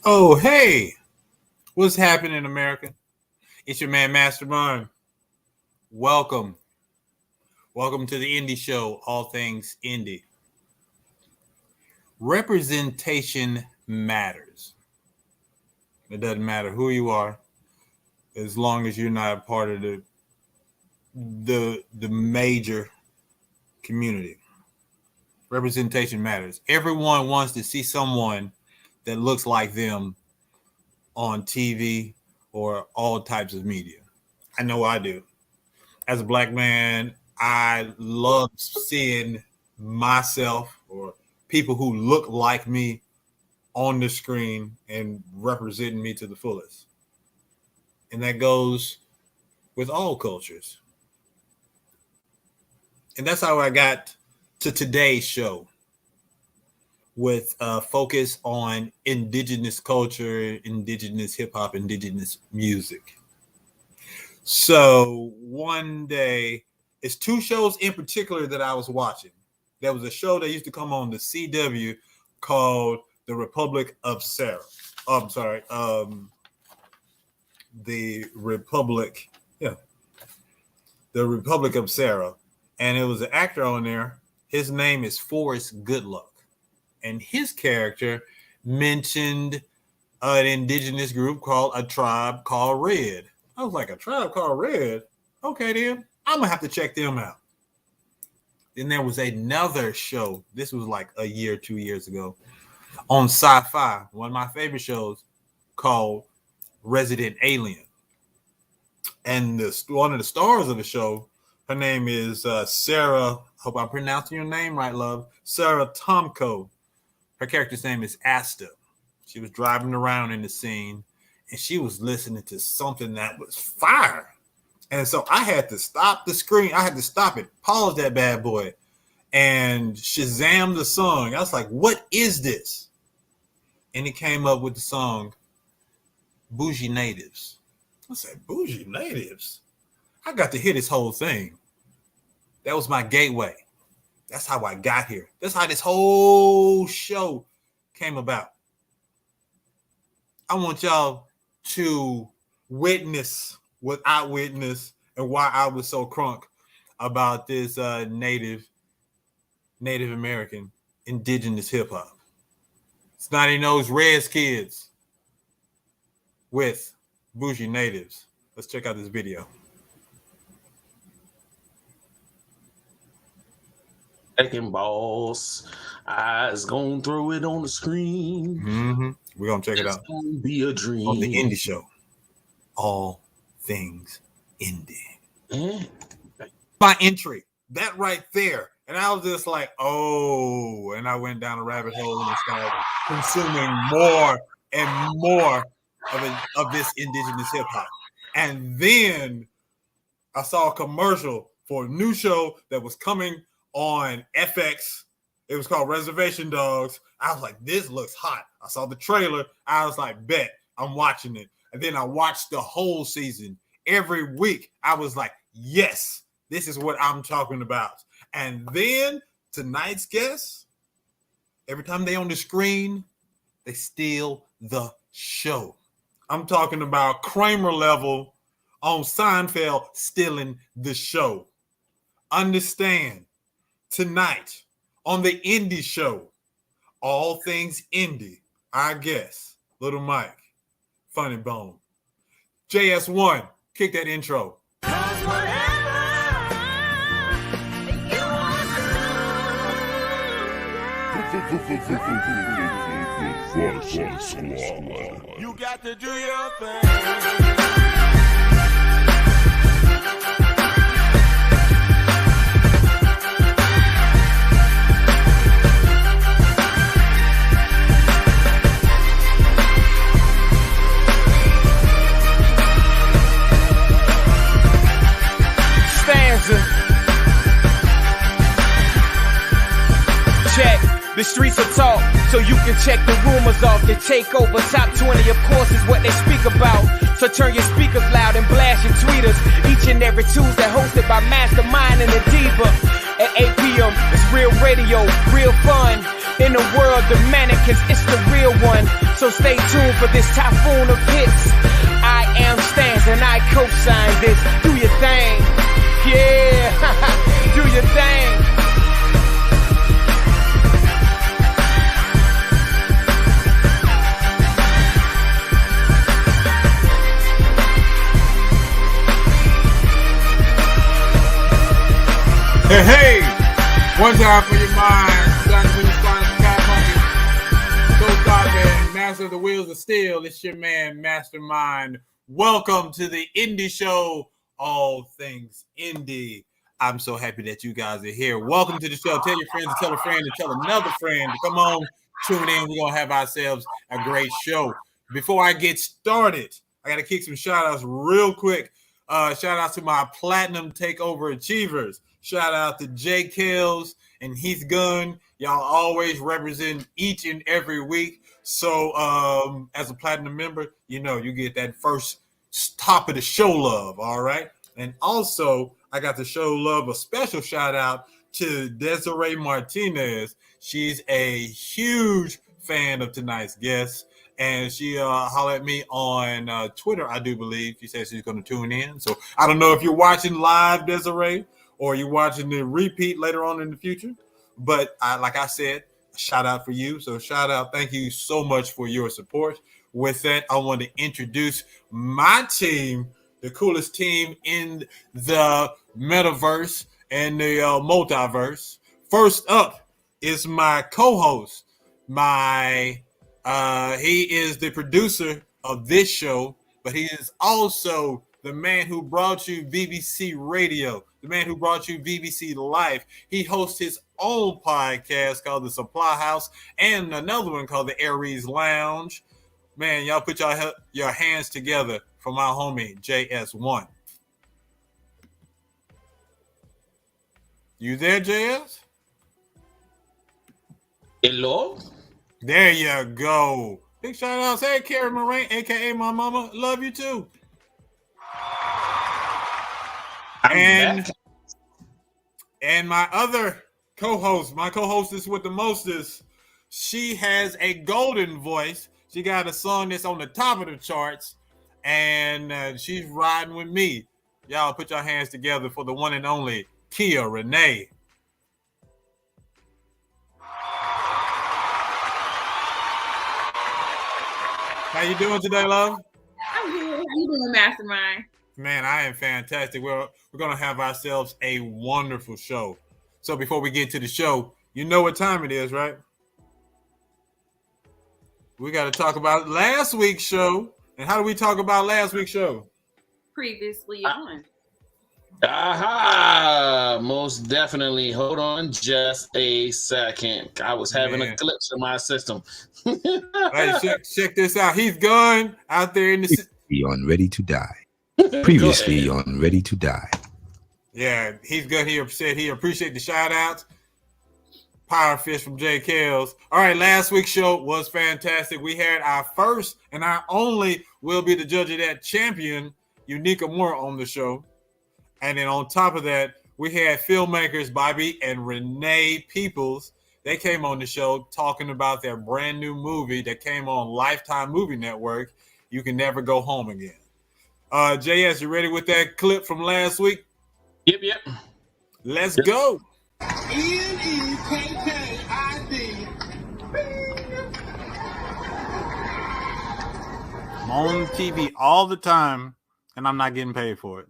Oh, hey, what's happening, America? It's your man, Mastermind. Welcome. Welcome to the Indie Show, all things indie. Representation matters. It doesn't matter who you are, as long as you're not a part of the major community. Representation matters. Everyone wants to see someone that looks like them on TV or all types of media. I know I do. As a black man, I love seeing myself or people who look like me on the screen and representing me to the fullest. And that goes with all cultures. And that's how I got to today's show, with a focus on indigenous culture, indigenous hip hop, indigenous music. So one day, it's two shows in particular that I was watching. There was a show that used to come on the CW called The Republic of Sarah. The Republic of Sarah. And it was an actor on there. His name is Forrest Goodluck. And his character mentioned an indigenous group called A Tribe Called Red. I was like, A Tribe Called Red? Okay, then. I'm going to have to check them out. Then there was another show. This was like a year, 2 years ago, on Sci-Fi, one of my favorite shows, called Resident Alien. And one of the stars of the show, her name is Sarah. Hope I'm pronouncing your name right, love. Sarah Tomko. Her character's name is Asta. She was driving around in the scene, and she was listening to something that was fire. And so I had to stop the screen. I had to stop it, pause that bad boy, and Shazam the song. I was like, what is this? And it came up with the song Bougie Natives. I said, Bougie Natives? I got to hear this whole thing. That was my gateway. That's how I got here. That's how this whole show came about. I want y'all to witness what I witnessed and why I was so crunk about this Native American indigenous hip hop. Snotty-nosed Reds Kids with Bougie Natives. Let's check out this video. Second boss, eyes gonna throw it on the screen. Mm-hmm. We're gonna check it out. It's gonna be a dream on the Indie Show. All things indie. My entry, that right there, and I was just like, oh, and I went down a rabbit hole and started consuming more and more of this indigenous hip hop. And then I saw a commercial for a new show that was coming on FX. It was called Reservation Dogs. I was like, this looks hot. I saw the trailer. I was like, bet, I'm watching it. And then I watched the whole season. Every week, I was like, yes, this is what I'm talking about. And then tonight's guest, every time they on the screen, they steal the show. I'm talking about Kramer level on Seinfeld stealing the show. Understand. Tonight on the Indie Show, all things indie, I guess, Little Mike, FUNNYBONE, JS1, kick that intro. You got to do your thing. Check, the streets will talk, so you can check the rumors off. The takeover, top 20 of course is what they speak about. So turn your speakers loud and blast your tweeters. Each and every Tuesday hosted by Mastermind and the Diva. At 8 p.m. it's real radio, real fun. In the world of mannequins, it's the real one. So stay tuned for this typhoon of hits. I am Stans and I co-sign this. Do your thing. Yeah, do your thing. Hey, one time for your mind. Done when you find the cat monkey. Co-star and master of the wheels of steel. It's your man, Mastermind. Welcome to the Indie Show, all things indie. I'm so happy that you guys are here. Welcome to the show. Tell your friends to tell a friend to tell another friend to come on, tune in. We're going to have ourselves a great show. Before I get started, I got to kick some shout outs real quick. Shout out to my Platinum Takeover Achievers. Shout out to Jay Kells and Heath Gunn. Y'all always represent each and every week. So as a Platinum member, you know, you get that first top of the show love, all right? And also, I got to show love, a special shout out to Desiree Martinez. She's a huge fan of tonight's guest. And she hollered at me on Twitter, I do believe. She said she's going to tune in. So I don't know if you're watching live, Desiree, or you're watching the repeat later on in the future. But like I said, shout out for you. So shout out. Thank you so much for your support. With that, I want to introduce my team, the coolest team in the metaverse and the multiverse. First up is my co-host. He is the producer of this show, but he is also the man who brought you BBC Radio, the man who brought you BBC Life. He hosts his own podcast called The Supply House and another one called The Aries Lounge. Man, y'all put your hands together for my homie, JS1. You there, JS? Hello? There you go. Big shout out. Hey, Carrie Moraine, a.k.a. my mama. Love you, too. And my other co-host, my co-hostess with the mostest, she has a golden voice. She got a song that's on the top of the charts, and she's riding with me. Y'all put your hands together for the one and only Kia Renee. How you doing today, love? I'm good. How you doing, Mastermind? Man, I am fantastic. We're going to have ourselves a wonderful show. So before we get to the show, you know what time it is, right? We got to talk about last week's show. And how do we talk about last week's show? Previously on. Aha! Most definitely. Hold on just a second. I was having a glitch in my system. Hey, check this out. He's gone out there in the city. On Ready to Die. Previously on Ready to Die. Yeah, he's good. He said he appreciate the shout outs. Power Fish from J. Kells. All right, last week's show was fantastic. We had our first and our only will be the judge of that champion, Unica Moore, on the show. And then on top of that, we had filmmakers Bobby and Renee Peoples. They came on the show talking about their brand new movie that came on Lifetime Movie Network, You Can Never Go Home Again. JS, you ready with that clip from last week? Yep. Let's go. N-E-K-K-I-D. I'm on TV all the time, and I'm not getting paid for it.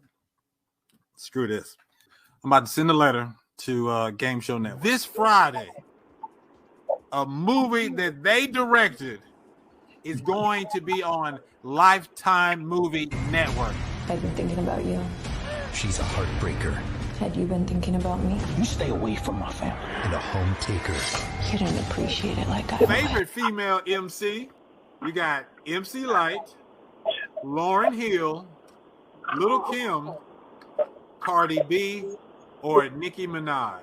Screw this. I'm about to send a letter to Game Show Network. This Friday, a movie that they directed is going to be on Lifetime Movie Network. I've been thinking about you. She's a heartbreaker. Had you been thinking about me? You stay away from my family. And a home taker. You didn't appreciate it like I Favorite female MC, we got MC Light, Lauryn Hill, Lil' Kim, Cardi B, or Nicki Minaj.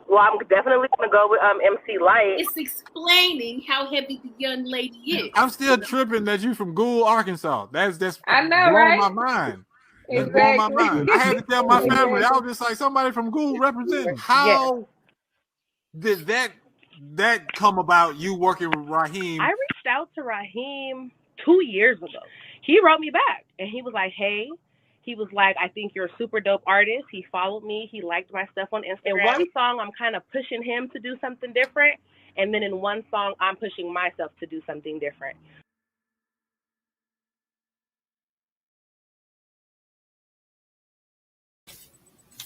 Well, I'm definitely going to go with MC Light. It's explaining how heavy the young lady is. I'm still tripping that you from Gould, Arkansas. That's I know, blowing right? my mind. That's Exactly. blowing my mind. I had to tell my family. I was just like, somebody from Gould representing. How did that that come about? You working with Raheem? I reached out to Raheem 2 years ago. He wrote me back, and he was like, hey. He was like, I think you're a super dope artist. He followed me. He liked my stuff on Instagram. In one song, I'm kind of pushing him to do something different. And then in one song, I'm pushing myself to do something different.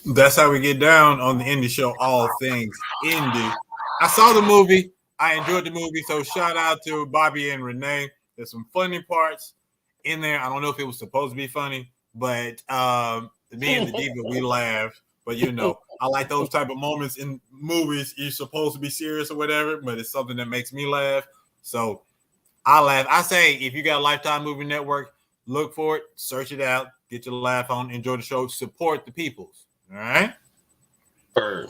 That's how we get down on the indie show, all things indie. I saw the movie. I enjoyed the movie. So shout out to Bobby and Renee. There's some funny parts in there. I don't know if it was supposed to be funny, but me and the diva, we laughed. But you know, I like those type of moments in movies. You're supposed to be serious or whatever, but it's something that makes me laugh. So I laugh. I say, if you got a Lifetime Movie Network, look for it, search it out, get your laugh on, enjoy the show, support the peoples. All right.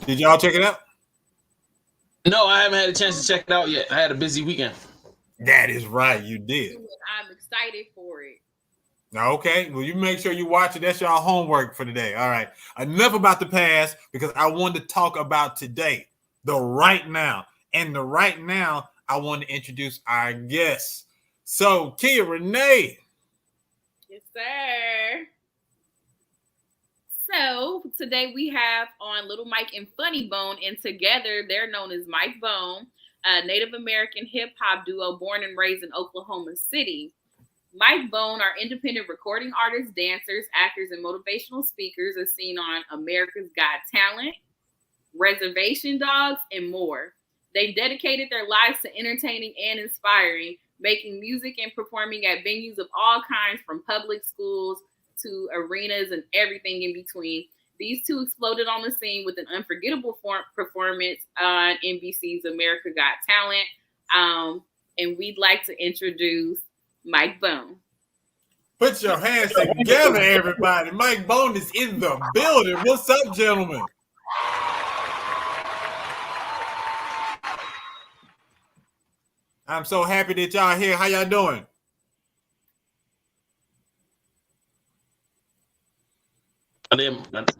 Did y'all check it out? No, I haven't had a chance to check it out yet. I had a busy weekend. That is right, you did. I'm excited for it. Okay, well, you make sure you watch it. That's your homework for today. All right. Enough about the past, because I wanted to talk about today, the right now. And the right now, I want to introduce our guests. So, Kia Renee. Yes, sir. So today we have on Little Mike and FUNNYBONE, and together they're known as Mike Bone, a Native American hip-hop duo born and raised in Oklahoma City. Mike Bone are independent recording artists, dancers, actors, and motivational speakers as seen on America's Got Talent, Reservation Dogs, and more. They've dedicated their lives to entertaining and inspiring, making music and performing at venues of all kinds, from public schools to arenas and everything in between. These two exploded on the scene with an unforgettable performance on NBC's America Got Talent. And we'd like to introduce Mike Bone. Put your hands together, everybody. Mike Bone is in the building. What's up, gentlemen? I'm so happy that y'all here. How y'all doing?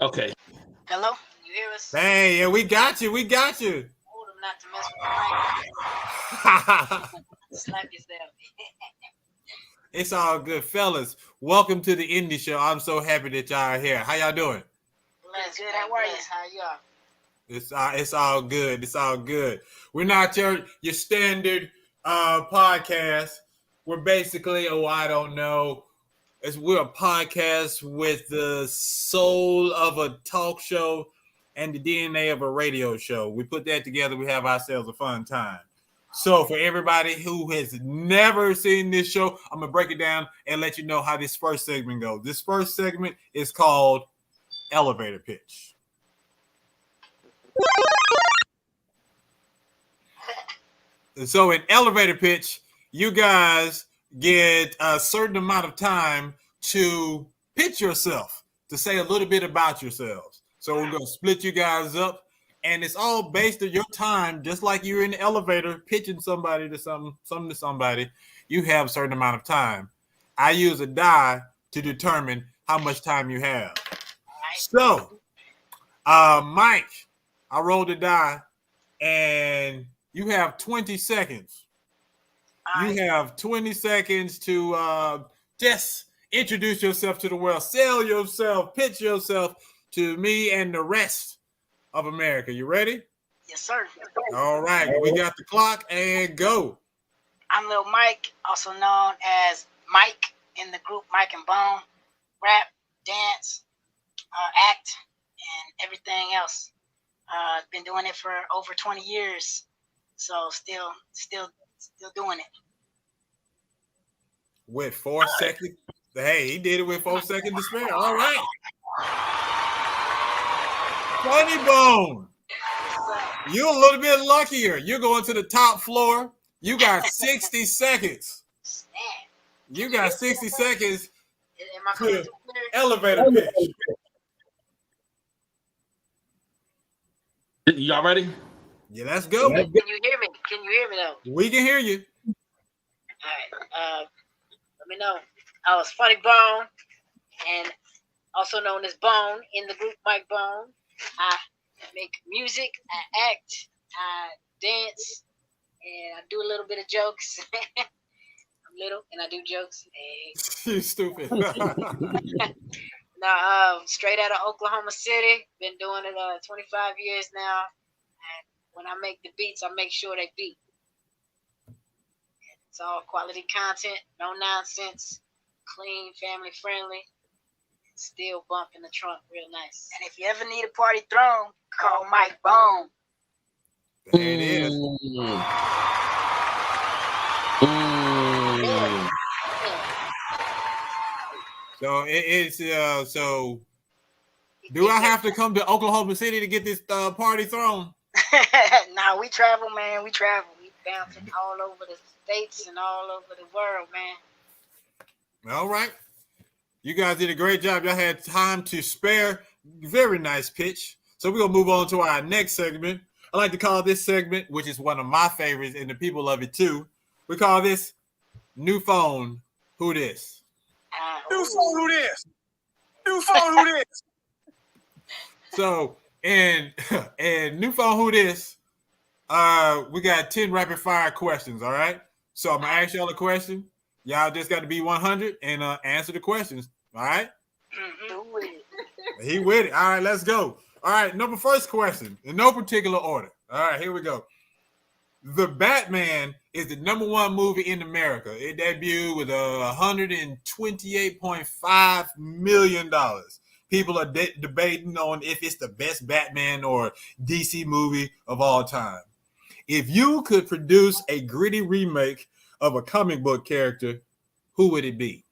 Okay. Hello? You hear us? Hey, yeah, we got you. We got you. Told him not to mess with the mic. Slap yourself. It's all good, fellas. Welcome to the Indie Show. I'm so happy that y'all are here. How y'all doing? Bless, good. How are you? How y'all? It's all good. It's all good. We're not your standard podcast. We're basically, I don't know. We're a podcast with the soul of a talk show and the DNA of a radio show. We put that together. We have ourselves a fun time. So for everybody who has never seen this show, I'm going to break it down and let you know how this first segment goes. This first segment is called Elevator Pitch. So in Elevator Pitch, you guys get a certain amount of time to pitch yourself, to say a little bit about yourselves. So we're going to split you guys up, and it's all based on your time, just like you're in the elevator pitching somebody to something to somebody. You have a certain amount of time. I use a die to determine how much time you have. So, Mike, I rolled a die, and you have 20 seconds. You have 20 seconds to just introduce yourself to the world, sell yourself, pitch yourself to me and the rest of America. You ready? Yes, sir. All right. We got the clock and go. I'm Lil Mike, also known as Mike in the group Mike and Bone. Rap, dance, act, and everything else. Been doing it for over 20 years. So still doing it. With 4 seconds. Hey, he did it with 4 seconds to spare. All right. FUNNYBONE. You're a little bit luckier. You're going to the top floor. You got 60 seconds. You got 60 seconds to elevator pitch. Y'all ready? Yeah, let's go. Can you hear me? Can you hear me though? We can hear you. All right. Let me know. I was FUNNYBONE, and also known as Bone in the group Mike Bone. I make music, I act, I dance, and I do a little bit of jokes. I'm little and I do jokes. Hey. You stupid. No, straight out of Oklahoma City. Been doing it 25 years now. And when I make the beats, I make sure they beat. It's all quality content, no nonsense, clean, family friendly. Still bump in the trunk real nice. And if you ever need a party thrown, call Mike Bone. There it is. So it's so. Do I have to come to Oklahoma City to get this party thrown? Nah, we travel, man. We travel. We bouncing all over the states and all over the world, man. All right. You guys did a great job. Y'all had time to spare. Very nice pitch. So we're going to move on to our next segment. I like to call this segment, which is one of my favorites, and the people love it too. We call this New Phone, Who This? New phone, who this? New phone, who this? So, and New Phone, Who This? We got 10 rapid fire questions, all right? So I'm going to ask y'all a question. Y'all just got to be 100 and answer the questions, all right? He with it. All right, let's go. All right, first question, in no particular order. All right, here we go. The Batman is the #1 movie in America. It debuted with $128.5 million. People are debating on if it's the best Batman or DC movie of all time. If you could produce a gritty remake of a comic book character, who would it be?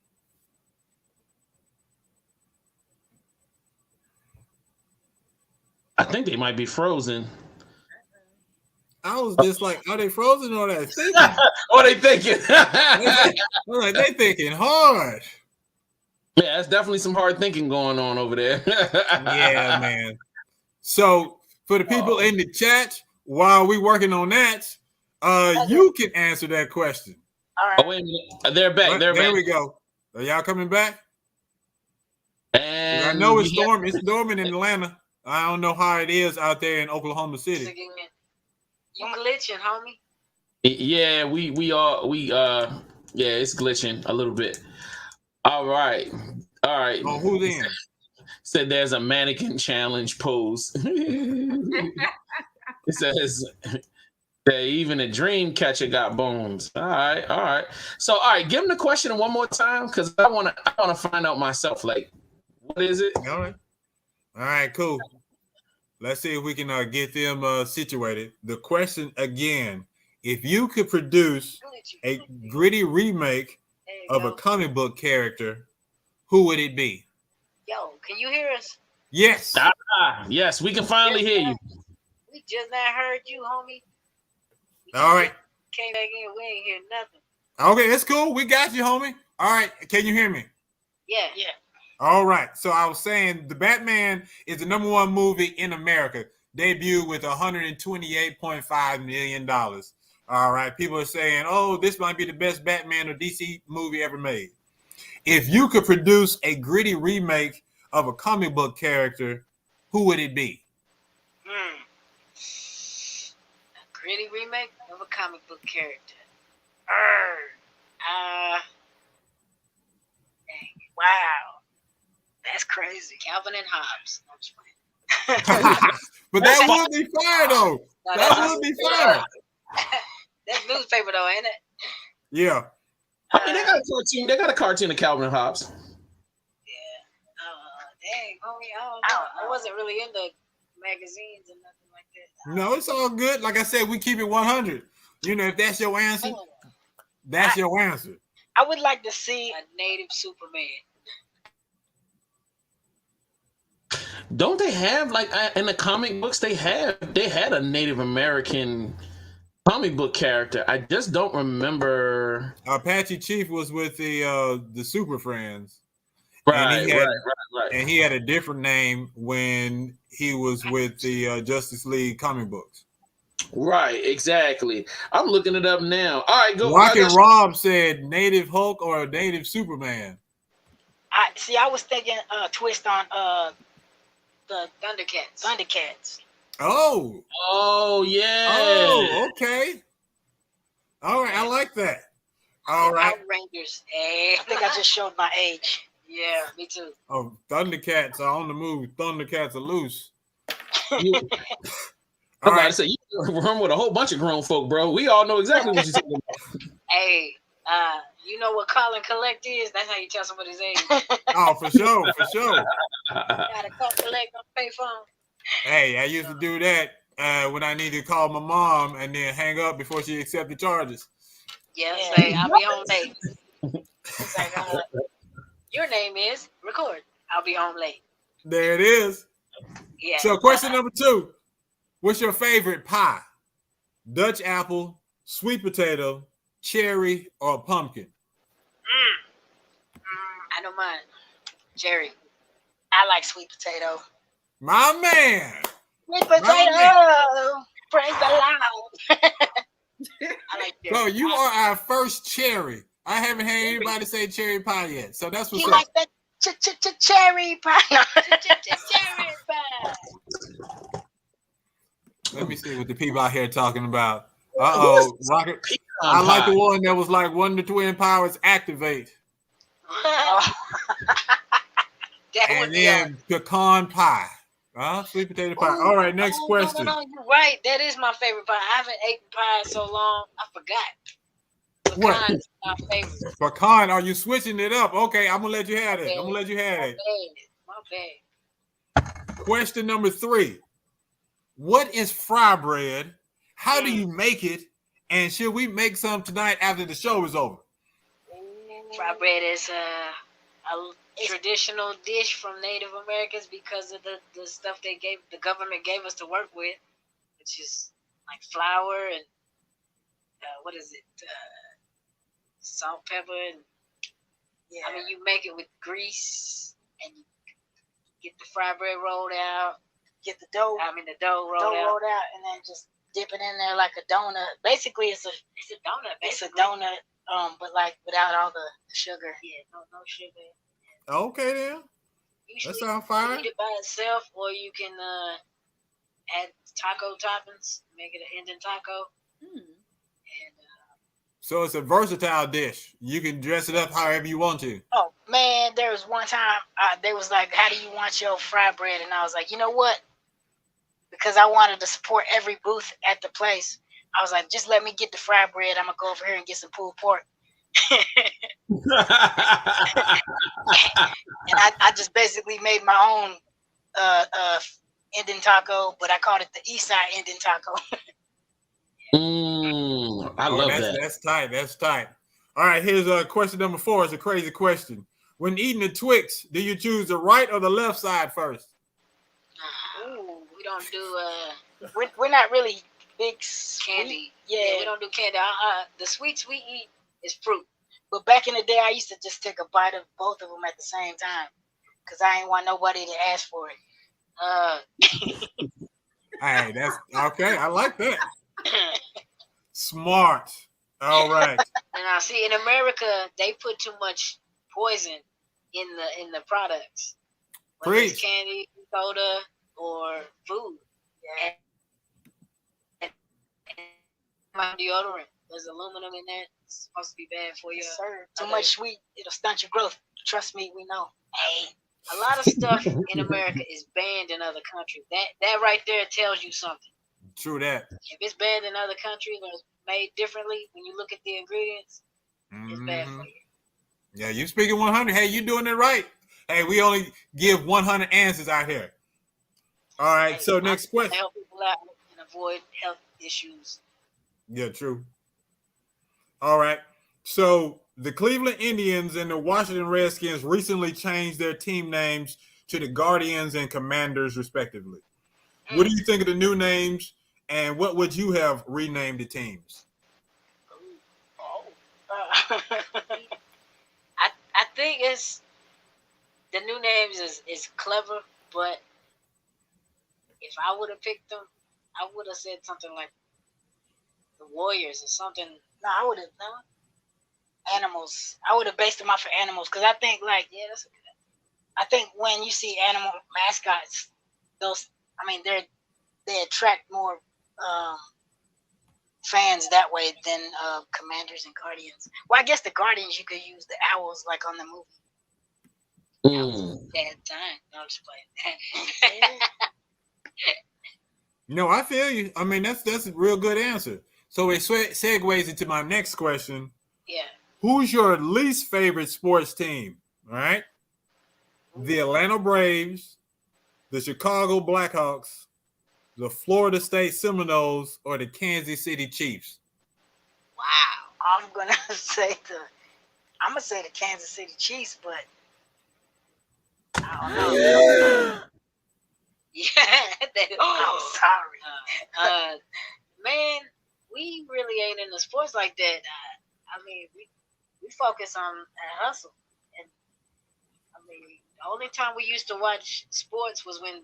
I think they might be frozen. I was just like, are they frozen or are they thinking? What are they thinking? They thinking hard. Yeah, that's definitely some hard thinking going on over there. Yeah, man. So for the people in the chat, while we working on that, you can answer that question. All right. Oh, wait a minute. They're back. They're there back. we go. Are y'all coming back? And I know it's storming. It's storming in Atlanta. I don't know how it is out there in Oklahoma City. You glitching, homie. Yeah, it's glitching a little bit. All right. Oh, who then? Said there's a mannequin challenge pose. It says that even a dream catcher got bones. All right. So, give him the question one more time because I want to find out myself. Like, what is it? All right, cool. Let's see if we can get them situated. The question again: if you could produce a gritty remake of a comic book character, who would it be? Yo, can you hear us? Yes. Yes, we can finally hear you. We just not heard you, homie. All right. Came back in, we ain't hear nothing. Okay, that's cool. We got you, homie. All right. Can you hear me? Yeah. All right. So I was saying the Batman is the #1 movie in America. Debuted with $128.5 million. All right. People are saying, oh, this might be the best Batman or DC movie ever made. If you could produce a gritty remake of a comic book character, who would it be? A gritty remake of a comic book character. Wow. That's crazy. Calvin and Hobbes. I'm just playing. But that would be fire, though. No, that would be fire. That's newspaper, though, ain't it? Yeah. I mean, they got a cartoon. They got a cartoon of Calvin and Hobbes. Yeah. Dang, homie, I don't know. I wasn't really into magazines and nothing like that. No, it's all good. Like I said, we keep it 100. You know, if that's your answer, that's your answer. I would like to see a native Superman. Don't they have like in the comic books? They had a Native American comic book character. I just don't remember. Apache Chief was with the Super Friends, right. And he had a different name when he was with the Justice League comic books. Right, exactly. I'm looking it up now. All right, go. Rocket Rob said Native Hulk or Native Superman. I was thinking twist on the Thundercats. Oh. Oh yeah. Oh, okay. All right, I like that. All right. Power Rangers. Hey, I think I just showed my age. Yeah, me too. Oh, Thundercats are on the move. Thundercats are loose. I'm about to say you run with a whole bunch of grown folk, bro. We all know exactly what you're talking about. Hey, you know what call and collect is? That's how you tell somebody's age. Oh, for sure, for sure. Gotta call collect on payphone. Hey, I used to do that when I needed to call my mom and then hang up before she accepted charges. Yeah, say I'll be home late. It's like, your name is record. I'll be home late. There it is. Yeah. So question number 2. What's your favorite pie? Dutch apple, sweet potato, cherry, or pumpkin? I don't mind. Cherry. I like sweet potato. My man. Sweet potato. Praise the Lord. I like cherry. So you are our first cherry. I haven't had anybody say cherry pie yet. So that's what's He up. like that cherry pie. Cherry pie. Let me see what the people out here talking about. Uh-oh. Rocket. I like the one that was like Wonder Twin Powers activate. And then pecan pie. Sweet potato pie. All right, next question. No, you're right. That is my favorite pie. I haven't eaten pie in so long. I forgot. What? Pecan is my favorite. Pecan, are you switching it up? Okay, I'm gonna let you have it. I'm gonna let you have it. My bad. Question number 3. What is fry bread? How do you make it? And should we make some tonight after the show is over? Fry bread is a traditional dish from Native Americans because of the stuff the government gave us to work with, which is like flour and salt, pepper, and I mean you make it with grease and you get the fry bread rolled out, get the dough. The dough rolled out, and then just dip it in there like a donut. Basically, it's a donut. It's a donut, but like without all the sugar. Yeah, no sugar. Okay, then. Usually, that sounds fine. You eat it by itself, or you can add taco toppings, make it an Indian taco. And So it's a versatile dish. You can dress it up however you want to. oh man, there was one time they was like, "How do you want your fried bread?" And I was like, "You know what?" Because I wanted to support every booth at the place. I was like, "Just let me get the fried bread. I'm gonna go over here and get some pulled pork." And I just basically made my own Indian taco, but I called it the East Side Indian taco. I love that. That's tight. That's tight. All right, here's question number 4. It's a crazy question. When eating a Twix, do you choose the right or the left side first? We don't do we're not really big candy. Yeah, we don't do candy. The sweets we eat is fruit. But back in the day, I used to just take a bite of both of them at the same time because I ain't want nobody to ask for it. Hey, that's okay. I like that. Smart. All right. And I see in America they put too much poison in the products, whether it's candy, soda, or food. And my deodorant, there's aluminum in there. It's supposed to be bad for you. Yes, sir. Too much sweet, it'll stunt your growth. Trust me, we know. Hey, a lot of stuff in America is banned in other countries. That right there tells you something. True that. If it's banned in other countries or it's made differently, when you look at the ingredients, it's bad for you. Yeah, you speaking 100. Hey, you doing it right. Hey, we only give 100 answers out here. All right, so next question. Help people out and avoid health issues. Yeah, true. All right. So the Cleveland Indians and the Washington Redskins recently changed their team names to the Guardians and Commanders, respectively. What do you think of the new names, and what would you have renamed the teams? I think it's the new names is clever, but if I would have picked them, I would have said something like the Warriors or something. No, I would have animals. I would have based them off of animals because I think that's a good. I think when you see animal mascots, they're they attract more fans that way than Commanders and Guardians. Well, I guess the Guardians you could use the owls like on the movie. Bad time. No, I'm just playing. No, I feel you. I mean, that's a real good answer. So it segues into my next question. Yeah. Who's your least favorite sports team? All right. The Atlanta Braves, the Chicago Blackhawks, the Florida State Seminoles, or the Kansas City Chiefs? Wow. I'm gonna say the Kansas City Chiefs, but I don't know. I'm sorry. Man, we really ain't in the sports like that. I mean, we focus on hustle. And I mean, the only time we used to watch sports was when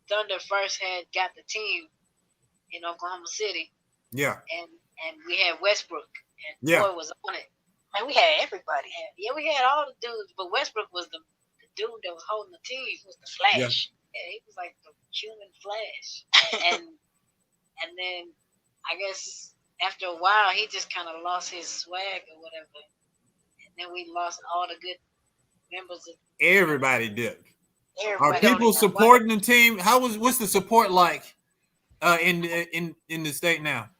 Thunder first got the team in Oklahoma City. Yeah. And we had Westbrook, and yeah. Boy was on it. Man, we had everybody. We had all the dudes, but Westbrook was the dude that was holding the team. He was the Flash. Yeah. He was like the human Flash. and then I guess after a while he just kind of lost his swag or whatever. And then we lost all the good members of everybody did. Everybody. Are people supporting the team? What's the support like in the state now?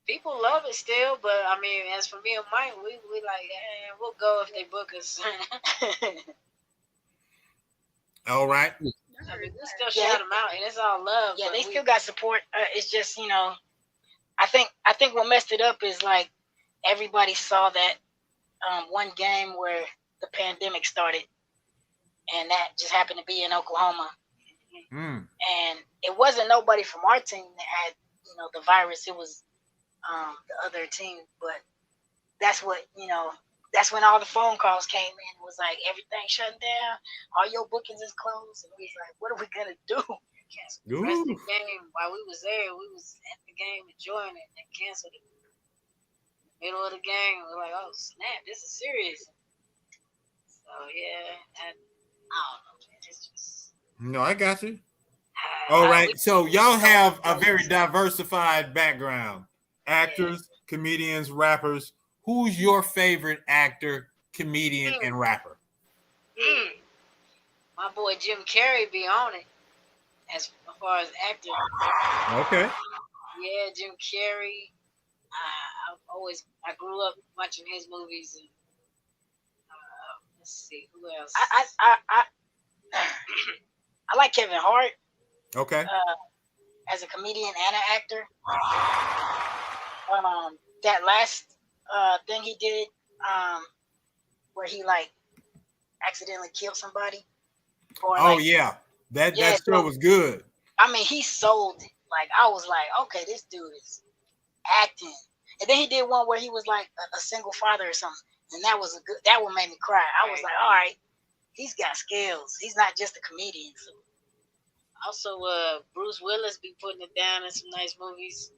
People love it still, but I mean, as for me and Mike, we like, we'll go if they book us. All right. I mean, we still shout them out, and it's all love. Yeah, they still got support. It's just, I think what messed it up is like everybody saw that one game where the pandemic started, and that just happened to be in Oklahoma. And it wasn't nobody from our team that had, the virus. It was the other team, but that's what, that's when all the phone calls came in. It was like, everything shutting down, all your bookings is closed, and we was like, what are we gonna do? Cancel the rest of the game. While we was there, we was at the game enjoying it, and canceled it in the middle of the game. We're like, oh snap, this is serious. So yeah, I don't know, man. It's just no, I got you. All right, so y'all have a very diversified background. Actors, comedians, rappers. Who's your favorite actor, comedian, and rapper? My boy Jim Carrey be on it as far as actor. Okay. Yeah, Jim Carrey. I grew up watching his movies. And, let's see, who else? I like Kevin Hart. Okay. As a comedian and an actor. That last thing he did, where he like accidentally killed somebody. Yeah, that show was good. I mean, he sold it. Like I was like, okay, this dude is acting. And then he did one where he was like a single father or something, and that one made me cry. I was like, all right, he's got skills. He's not just a comedian. So. Also, Bruce Willis be putting it down in some nice movies.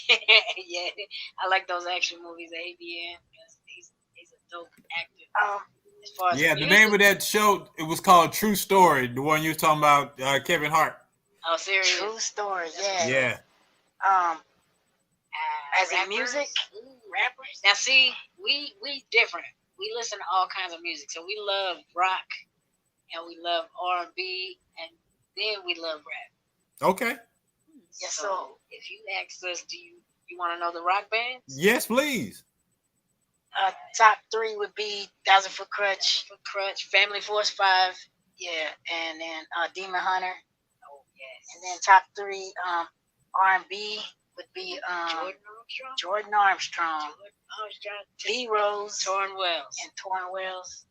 Yeah, I like those action movies that he be in. He's a dope actor. As far as the name of that show, it was called True Story. The one you were talking about, Kevin Hart. Oh, serious? True Story, yeah. Yeah. As in music, rappers. Now, see, we different. We listen to all kinds of music. So we love rock, and we love R&B, and then we love rap. Okay. Yeah, so if you ask us, do you want to know the rock bands? Yes, please. Top 3 would be 1,000 Foot Crutch, Family Force 5, yeah, and then Demon Hunter. Oh yes. And then top 3 R&B would be Jordan Armstrong, Lee Rose, Torn Wells.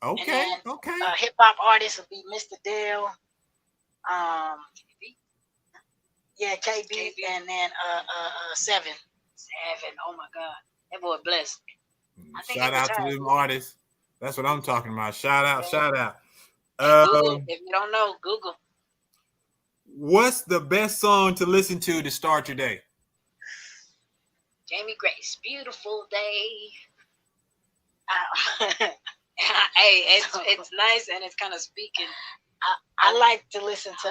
Okay. Then, okay. Hip hop artists would be Mr. Dale. Yeah, KB, and then 7. Oh my God, that boy blessed. Shout out to them artists. That's what I'm talking about. Shout out. Google. If you don't know, Google. What's the best song to listen to start your day? Jamie Grace, Beautiful Day. Hey, it's nice and it's kind of speaking I like to listen to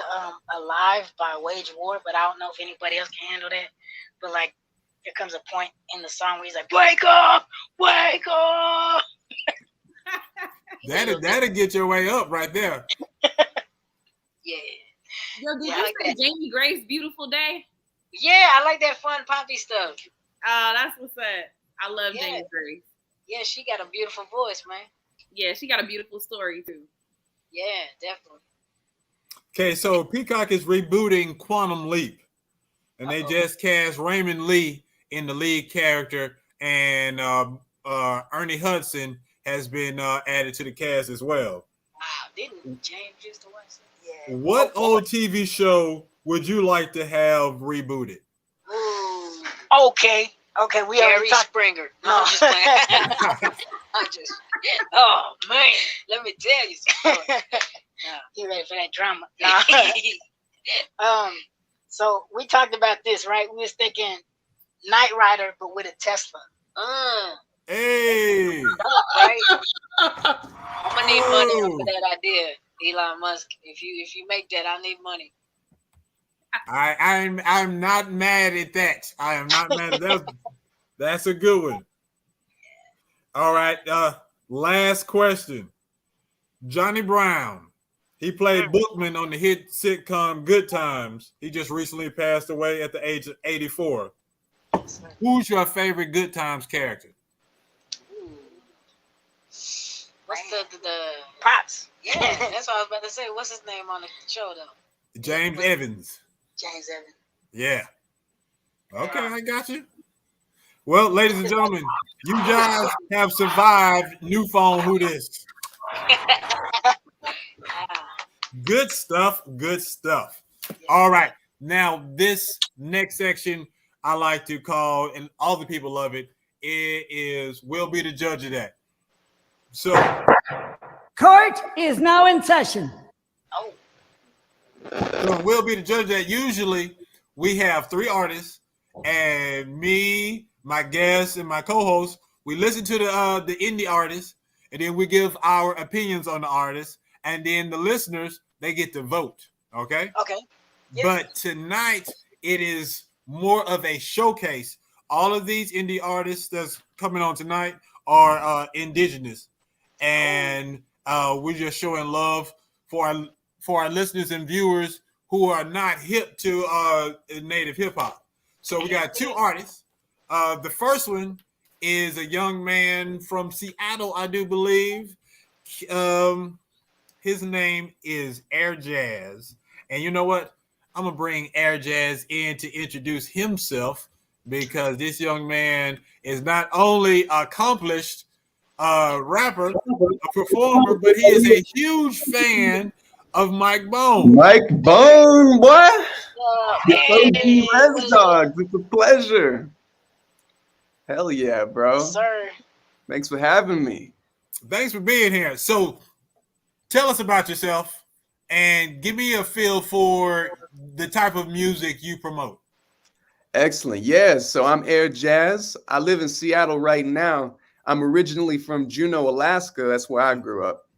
Alive by Wage War, but I don't know if anybody else can handle that. But like, there comes a point in the song where he's like, "Wake up, wake up." That'll get your way up right there. Yeah. Yo, did Yeah, I you like say that. Jamie Grace Beautiful Day? Yeah, I like that fun poppy stuff. Oh, that's what's up. I love Yeah. Jamie Grace. Yeah, she got a beautiful voice, man. Yeah, she got a beautiful story too. Yeah, definitely. Okay, so Peacock is rebooting Quantum Leap, and they just cast Raymond Lee in the lead character, and Ernie Hudson has been added to the cast as well. Wow, didn't James used to watch that? Yeah. What old TV show would you like to have rebooted? Ooh. Okay, we Jerry already talked. Springer. No, I'm just playing. I'm just. Oh man, let me tell you something. You ready for that drama? So we talked about this, right? We was thinking Knight Rider, but with a Tesla. Hey, Right? I'm gonna need money for that idea, Elon Musk. If you make that, I need money. I'm not mad at that. I am not mad at that. That's a good one. All right. Last question. Johnny Brown. He played Bookman on the hit sitcom Good Times. He just recently passed away at the age of 84. Who's your favorite Good Times character? What's the Pops? Yeah, that's what I was about to say. What's his name on the show though? James Evans. James Evans. Yeah. Okay, I got you. Well, ladies and gentlemen, you guys have survived New Phone Who This. Good stuff. Good stuff. All right. Now, this next section I like to call, and all the people love it, it is We'll Be the Judge of That. So, court is now in session. So We'll Be the Judge of That. Usually, we have three artists, and me, my guest, and my co-host, we listen to the indie artists, and then we give our opinions on the artists, and then the listeners, they get to vote. Okay? Okay. Yep. But tonight, it is more of a showcase. All of these indie artists that's coming on tonight are indigenous, and we're just showing love for our listeners and viewers who are not hip to native hip hop. So we got two artists. The first one is a young man from Seattle, I do believe. His name is Air Jazz. And you know what? I'm going to bring Air Jazz in to introduce himself, because this young man is not only accomplished rapper, a performer, but he is a huge fan of Mike Bone. Mike Bone, what? The OG Res Dogs. It's a pleasure. Hell yeah, bro. Yes, sir. Thanks for having me. Thanks for being here. So tell us about yourself and give me a feel for the type of music you promote. Excellent. Yeah, so I'm Air Jazz. I live in Seattle right now. I'm originally from Juneau, Alaska. That's where I grew up.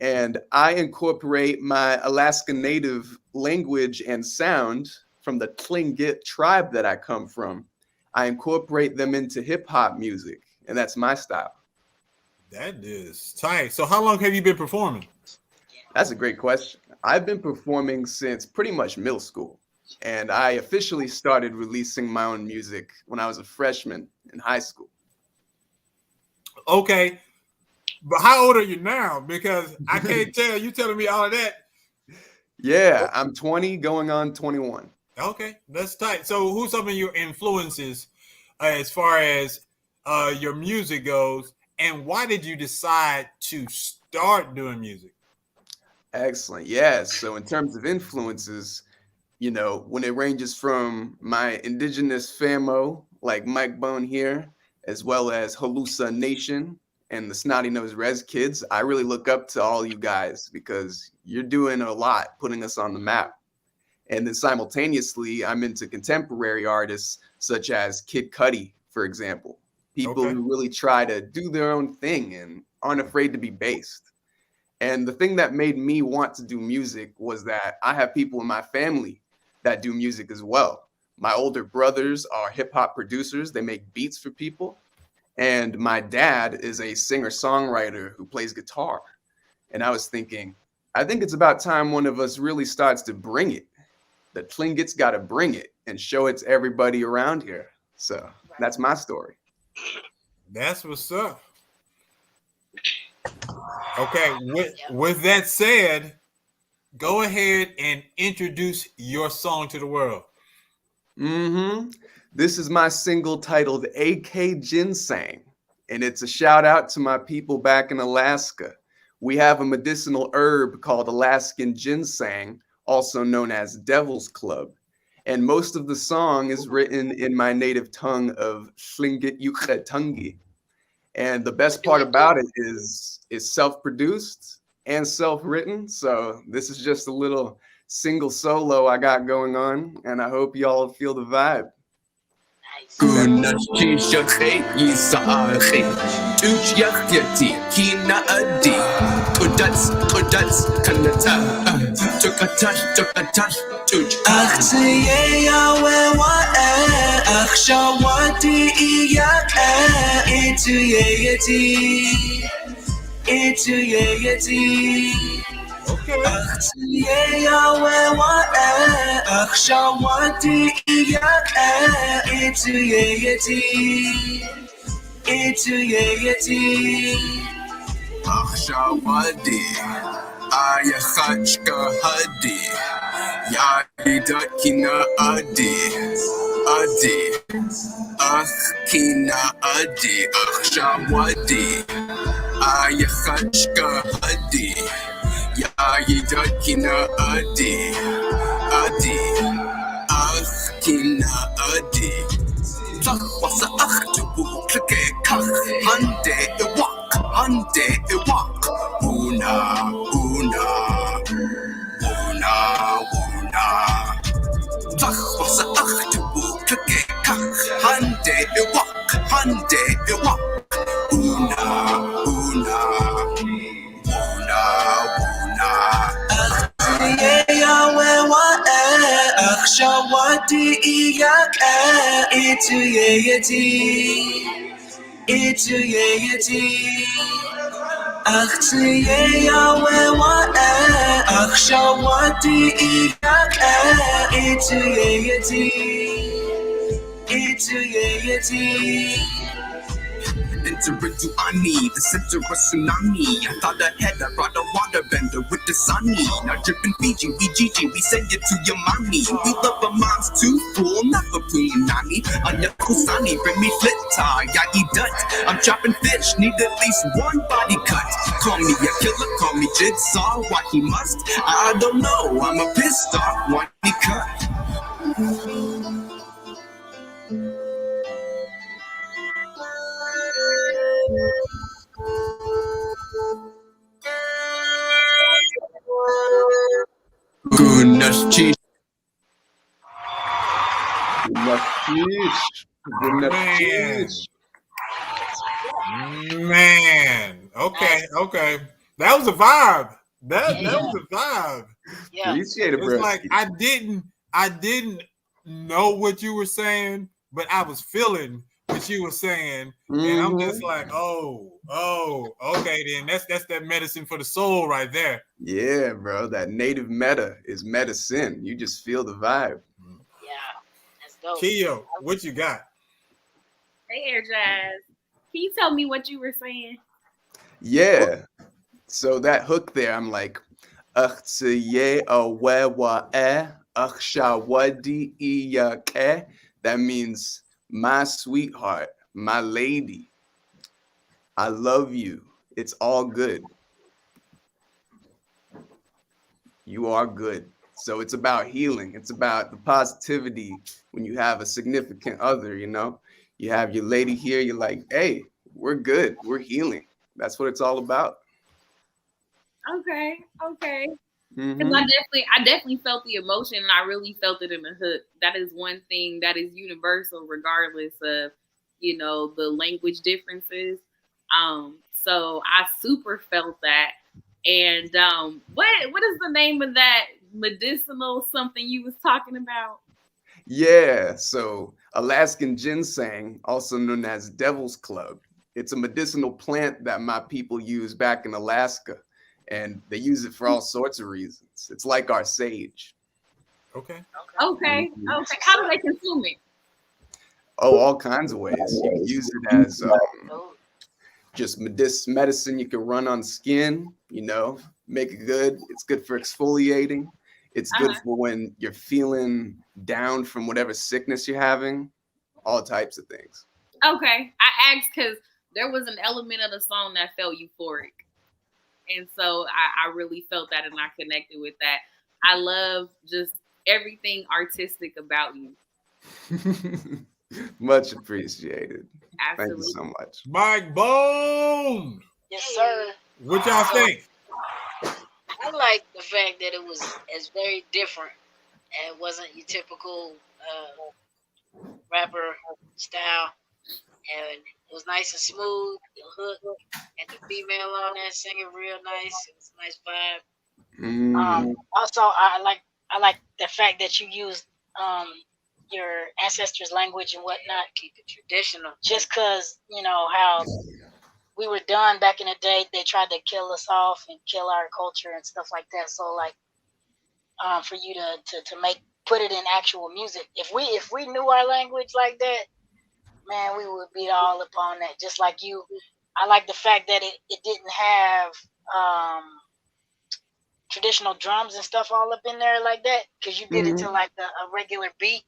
And I incorporate my Alaska Native language and sound from the Tlingit tribe that I come from. I incorporate them into hip hop music, and that's my style. That is tight. So how long have you been performing? That's a great question. I've been performing since pretty much middle school, and I officially started releasing my own music when I was a freshman in high school. Okay, but how old are you now? Because I can't tell. You telling me all of that? Yeah, I'm 20 going on 21. Okay, that's tight. So who's some of your influences as far as your music goes, and why did you decide to start doing music? Excellent. Yeah. So in terms of influences, you know, when it ranges from my indigenous famo, like Mike Bone here, as well as Halusa Nation and the Snotty Nose Res Kids, I really look up to all you guys because you're doing a lot, putting us on the map. And then simultaneously, I'm into contemporary artists such as Kid Cudi, for example. People who really try to do their own thing and aren't afraid to be based. And the thing that made me want to do music was that I have people in my family that do music as well. My older brothers are hip hop producers. They make beats for people. And my dad is a singer-songwriter who plays guitar. And I was thinking, I think it's about time one of us really starts to bring it. The Tlingit's got to bring it and show it to everybody around here. So that's my story. That's what's up. Okay, with that said, go ahead and introduce your song to the world. This is my single titled AK Ginseng, and it's a shout out to my people back in Alaska. We have a medicinal herb called Alaskan ginseng, also known as Devil's Club. And most of the song is written in my native tongue of Tlingit Yucatecungi. And the best part about it is it's self-produced and self-written. So this is just a little single solo I got going on, and I hope y'all feel the vibe. Entering to Ani, the center of tsunami. I thought ahead, I brought a water bender with the sunny. Now dripping Fiji, BGG, we send it to your mommy. We love our moms too, fool, never playing nani. On your kusani, bring me flit tie, yagi dut. I'm chopping fish, need at least one body cut. Call me a killer, call me Jigsaw, why he must? I don't know, I'm a pissed off, why he cut. Goodness, cheese. Man. Okay. That was a vibe. That was a vibe. Yeah. Appreciate it, bro. It's like I didn't know what you were saying, but I was feeling what you were saying, and I'm just like, oh, okay, then that's that medicine for the soul right there. Yeah, bro, that native meta is medicine. You just feel the vibe. Yeah, that's dope. Keo, what you got? Hey, Air Jazz. Can you tell me what you were saying? Yeah. So that hook there, I'm like, that means my sweetheart, my lady. I love you. It's all good. You are good. So it's about healing. It's about the positivity when you have a significant other, you know? You have your lady here, you're like, hey, we're good. We're healing. That's what it's all about. Okay. Because I definitely felt the emotion, and I really felt it in the hook. That is one thing that is universal, regardless of, you know, the language differences. So I super felt that. And what is the name of that medicinal something you was talking about? Yeah, so Alaskan ginseng, also known as Devil's Club. It's a medicinal plant that my people use back in Alaska, and they use it for all sorts of reasons. It's like our sage. Okay. Okay. How do they consume it? Oh, all kinds of ways. You can use it as just medicine you can run on skin, make it good. It's good for exfoliating. It's good for when you're feeling down from whatever sickness you're having, all types of things. Okay. I asked because there was an element of the song that felt euphoric. And so I really felt that and I connected with that. I love just everything artistic about you. Much appreciated. Absolutely. Thank you so much. Mike Bone. Yes, sir. What y'all think? I like the fact that it was very different and it wasn't your typical rapper style. And it was nice and smooth. The hook and the female on there singing real nice. It was a nice vibe. Also, I like the fact that you used your ancestors' language and whatnot. Keep it traditional. Just because how we were done back in the day, they tried to kill us off and kill our culture and stuff like that. So like, for you to put it in actual music, if we knew our language like that, man, we would be all up on that. Just like you, I like the fact that it didn't have traditional drums and stuff all up in there like that, because you did it to like a regular beat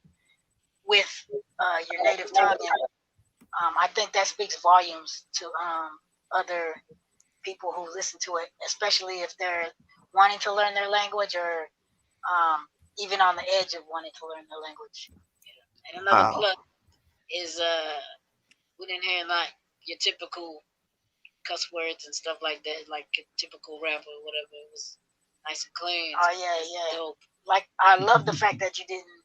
with your native tongue. And, I think that speaks volumes to other people who listen to it, especially if they're wanting to learn their language or even on the edge of wanting to learn their language. And another plus is we didn't hear like your typical cuss words and stuff like that, like a typical rapper or whatever. It was nice and clean. Oh yeah. Dope. Like I love the fact that you didn't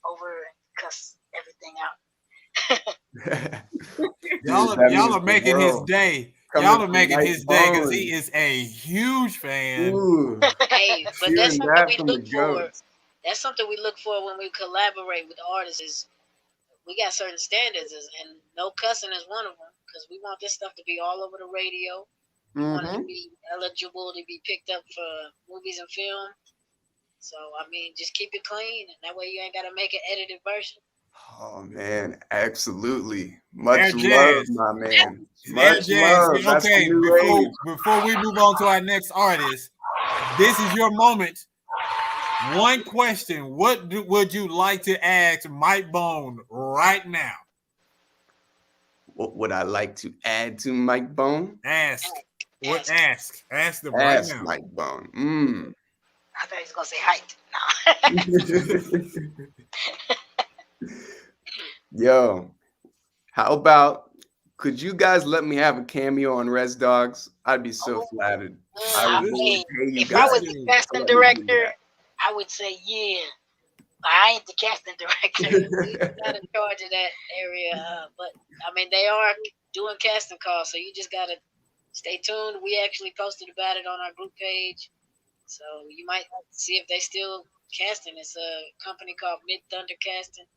over cuss everything out. y'all are making his day. Y'all are making his day because he is a huge fan. Hey, but that's something we look for. That's something we look for when we collaborate with artists. Is we got certain standards, and no cussing is one of them, because we want this stuff to be all over the radio. We want it to be eligible to be picked up for movies and film. So I mean, just keep it clean, and that way you ain't got to make an edited version. Oh man, absolutely. Much love, my man. Much love. Okay, before we move on to our next artist, this is your moment. One question: what would you like to ask Mike Bone right now? What would I like to add to Mike Bone? Ask them right now. Mike Bone. I thought he was gonna say height. No. Yo, how about, could you guys let me have a cameo on Res Dogs? I'd be so flattered. I mean, if I was the casting director, I would say yeah. I ain't the casting director. We're not in charge of that area, but I mean they are doing casting calls, so you just gotta stay tuned. We actually posted about it on our group page, so you might see if they still casting. It's a company called Mid Thunder Casting.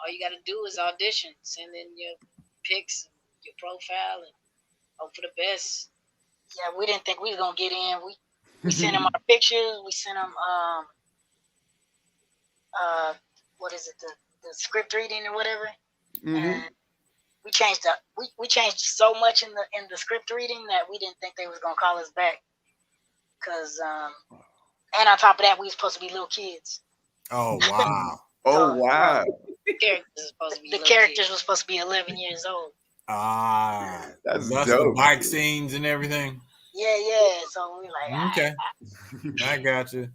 All you got to do is audition, send in your pics, and your profile, and hope for the best. Yeah, we didn't think we was gonna get in. We sent them our pictures. We sent them what is it, the script reading or whatever. And we changed we changed so much in the script reading that we didn't think they was gonna call us back. Cause and on top of that, we was supposed to be little kids. Oh wow. Wow. The characters were supposed to be 11 years old. That's dope. The bike scenes and everything. Yeah. So we like, okay. I got you.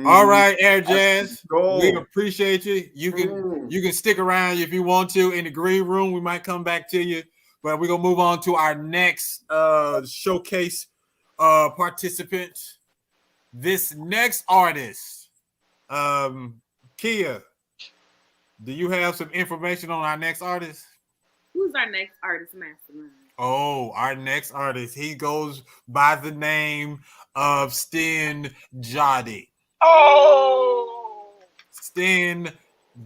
All right, Air Jazz. We appreciate you. You can stick around if you want to in the green room. We might come back to you, but we're gonna move on to our next showcase participant. This next artist, Kia. Do you have some information on our next artist? Who's our next artist, Mastermind? Oh, our next artist, he goes by the name of Stin Jotty. Oh, Stin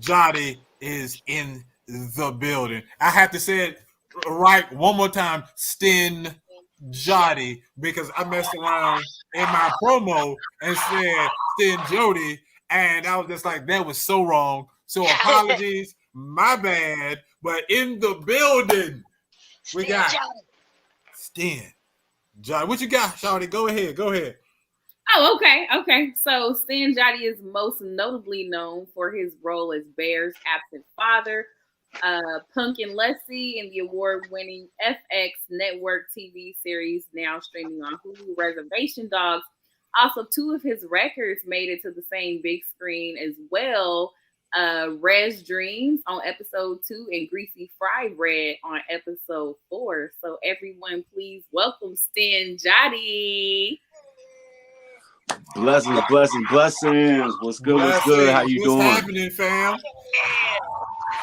Jotty is in the building. I have to say it right one more time, Stin Jotty, because I messed around in my promo and said Stin Jody, and I was just like, that was so wrong. So apologies, my bad. But in the building, we got Stin Jotty. What you got, Shawty? Go ahead. Oh, okay. So Stan Jotty is most notably known for his role as Bear's absent father, Punk and Lussie in the award-winning FX network TV series now streaming on Hulu, Reservation Dogs. Also, 2 of his records made it to the same big screen as well. Res Dreams on episode 2 and Greasy Fry Red on episode 4. So everyone, please welcome Stan Jotty. Blessings. What's good? How you doing? What's happening, fam?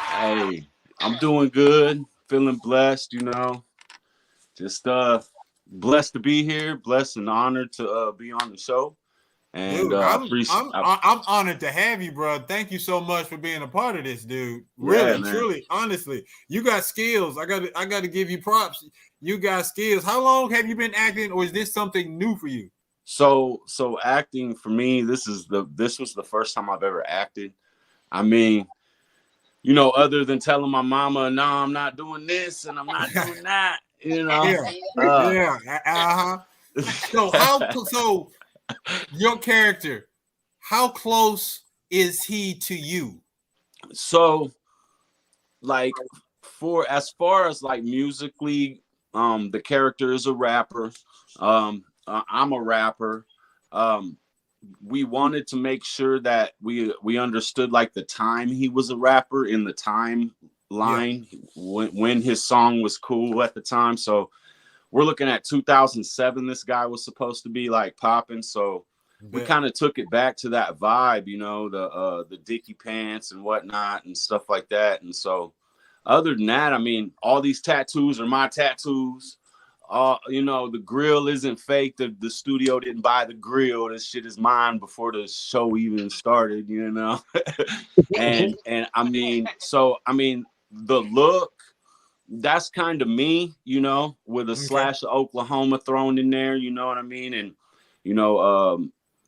Hey, I'm doing good. Feeling blessed, Just blessed to be here. Blessed and honored to be on the show. And dude, I'm honored to have you, bro. Thank you so much for being a part of this, dude. Really, truly, honestly, you got skills. I got to give you props. You got skills. How long have you been acting, or is this something new for you? So acting for me, this was the first time I've ever acted. I mean, other than telling my mama, no, I'm not doing this and I'm not doing that, So your character, how close is he to you? So, like, as far as like musically, the character is a rapper. I'm a rapper. We wanted to make sure that we understood like the time he was a rapper in the timeline when his song was cool at the time. So we're looking at 2007. This guy was supposed to be like popping. So we kind of took it back to that vibe, the Dickie pants and whatnot and stuff like that. And so other than that, I mean, all these tattoos are my tattoos. The grill isn't fake. The studio didn't buy the grill. This shit is mine before the show even started, and I mean, the look, that's kind of me, with a slash of Oklahoma thrown in there, you know what I mean? And,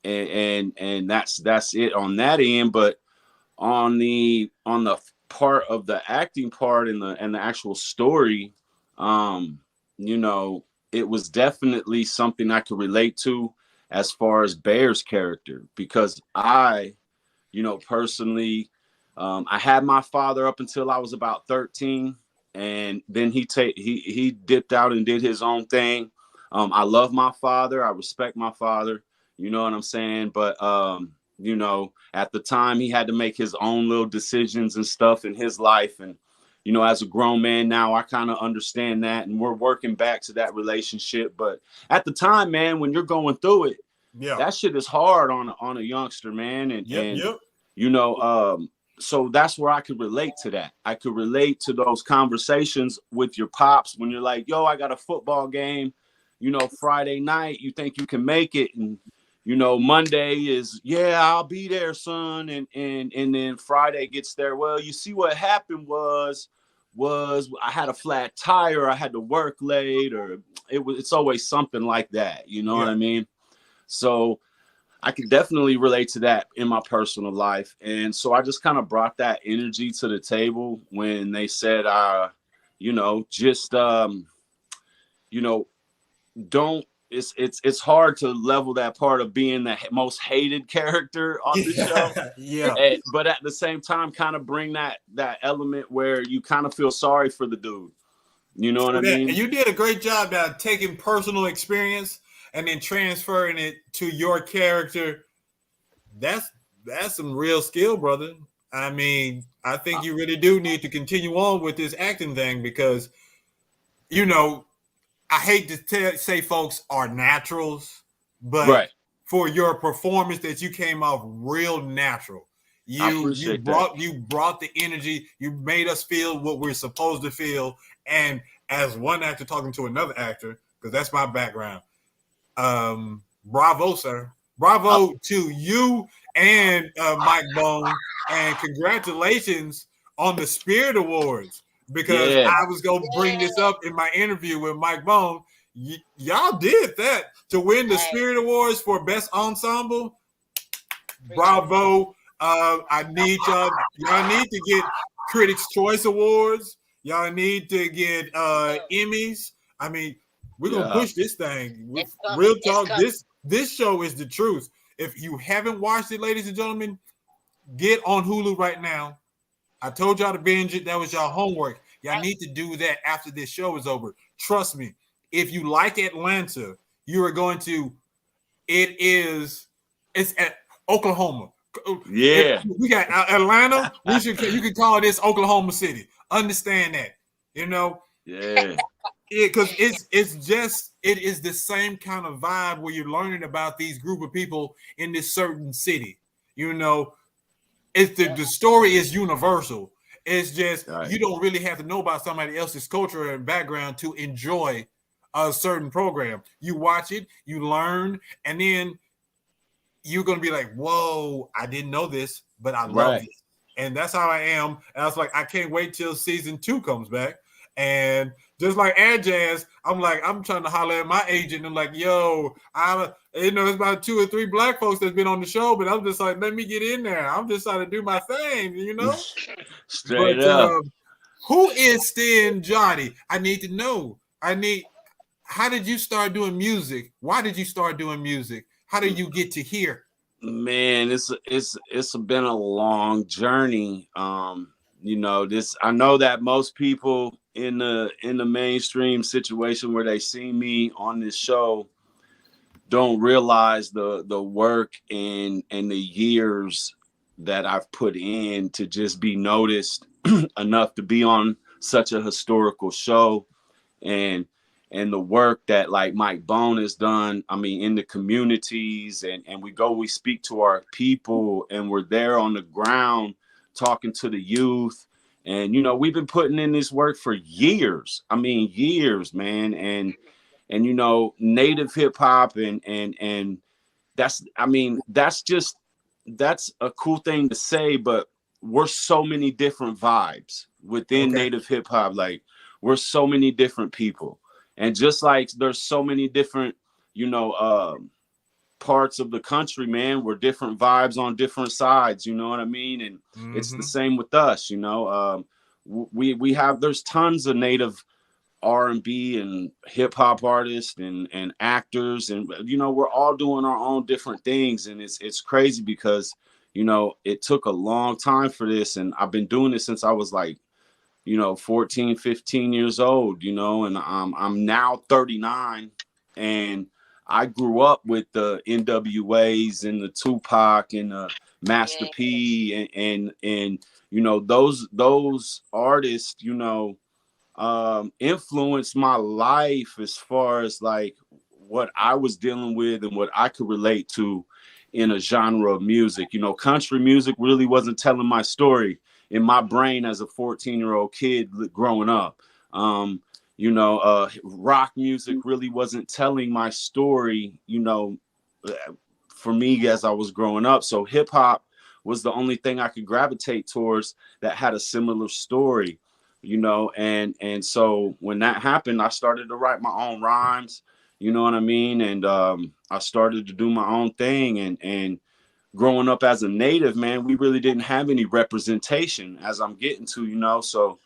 and that's it on that end. But on the part of the acting part and the actual story, it was definitely something I could relate to as far as Bear's character, because I, personally, I had my father up until I was about 13, and then he dipped out and did his own thing. I love my father. I respect my father. You know what I'm saying? But, at the time he had to make his own little decisions and stuff in his life. And, as a grown man now, I kind of understand that, and we're working back to that relationship. But at the time, man, when you're going through it, that shit is hard on a youngster, man. So that's where I could relate to that. I could relate to those conversations with your pops when you're like, yo, I got a football game, Friday night, you think you can make it? And, Monday is, I'll be there, son. And then Friday gets there. Well, you see what happened was I had a flat tire, I had to work late, or it's always something like that. You know what I mean? So I can definitely relate to that in my personal life. And so I just kind of brought that energy to the table when they said, don't, it's hard to level that part of being the most hated character on the show. But at the same time, kind of bring that element where you kind of feel sorry for the dude. You know what I mean? You did a great job at taking personal experience and then transferring it to your character. That's some real skill, brother. I mean, I think you really do need to continue on with this acting thing because, I hate to say folks are naturals, but for your performance that you came off real natural. You brought the energy. You made us feel what we're supposed to feel. And as one actor talking to another actor, because that's my background. Bravo, sir. Bravo to you and Mike Bone, and congratulations on the Spirit Awards, because I was going to bring this up in my interview with Mike Bone. Y'all did that to win the Spirit Awards for Best Ensemble. Bravo. I need y'all need to get Critics' Choice Awards. Y'all need to get Emmys. I mean, we're gonna push this thing. Real talk. This show is the truth. If you haven't watched it, ladies and gentlemen, get on Hulu right now. I told y'all to binge it. That was y'all homework. Y'all need to do that after this show is over. Trust me. If you like Atlanta, you are going to. It's at Oklahoma. Yeah, if we got Atlanta. You can call this Oklahoma City. Understand that, you know. Yeah. Because it is the same kind of vibe where you're learning about these group of people in this certain city. You know, it's the story is universal. It's just you don't really have to know about somebody else's culture and background to enjoy a certain program. You watch it, you learn, and then you're gonna be like, "Whoa, I didn't know this, but I love it." And that's how I am. And I was like, I can't wait till season 2 comes back. And just like Air Jazz, I'm trying to holler at my agent. I'm like, yo, it's about 2 or 3 black folks that's been on the show, but I'm just like, let me get in there. I'm just trying to do my thing, you know? Straight up. Who is Stin Johnny? I need to know. How did you start doing music? Why did you start doing music? How did you get to here? Man, it's been a long journey. You know, I know that most people in the mainstream situation where they see me on this show don't realize the work and the years that I've put in to just be noticed enough to be on such a historical show, and the work that like Mike Bone has done, I mean, in the communities, and we speak to our people, and we're there on the ground talking to the youth. And, you know, we've been putting in this work for years. I mean, years, man. And you know, native hip hop and that's a cool thing to say, but we're so many different vibes within native hip hop. Like, we're so many different people. And just like there's so many different, you know, parts of the country, man, we're different vibes on different sides, you know what I mean? And it's the same with us, you know. There's tons of native R&B and hip hop artists and actors, and you know, we're all doing our own different things. And it's crazy because, you know, it took a long time for this, and I've been doing this since I was like, you know, 14, 15 years old, you know, and I'm now 39, and I grew up with the NWAs and the Tupac and the Master P and you know, those artists, you know, influenced my life as far as like what I was dealing with and what I could relate to in a genre of music. You know, country music really wasn't telling my story in my brain as a 14-year-old kid growing up. You know, rock music really wasn't telling my story, you know, for me as I was growing up. So hip hop was the only thing I could gravitate towards that had a similar story, you know. And so when that happened, I started to write my own rhymes, you know what I mean? And I started to do my own thing. And growing up as a native, man, we really didn't have any representation as I'm getting to, you know. So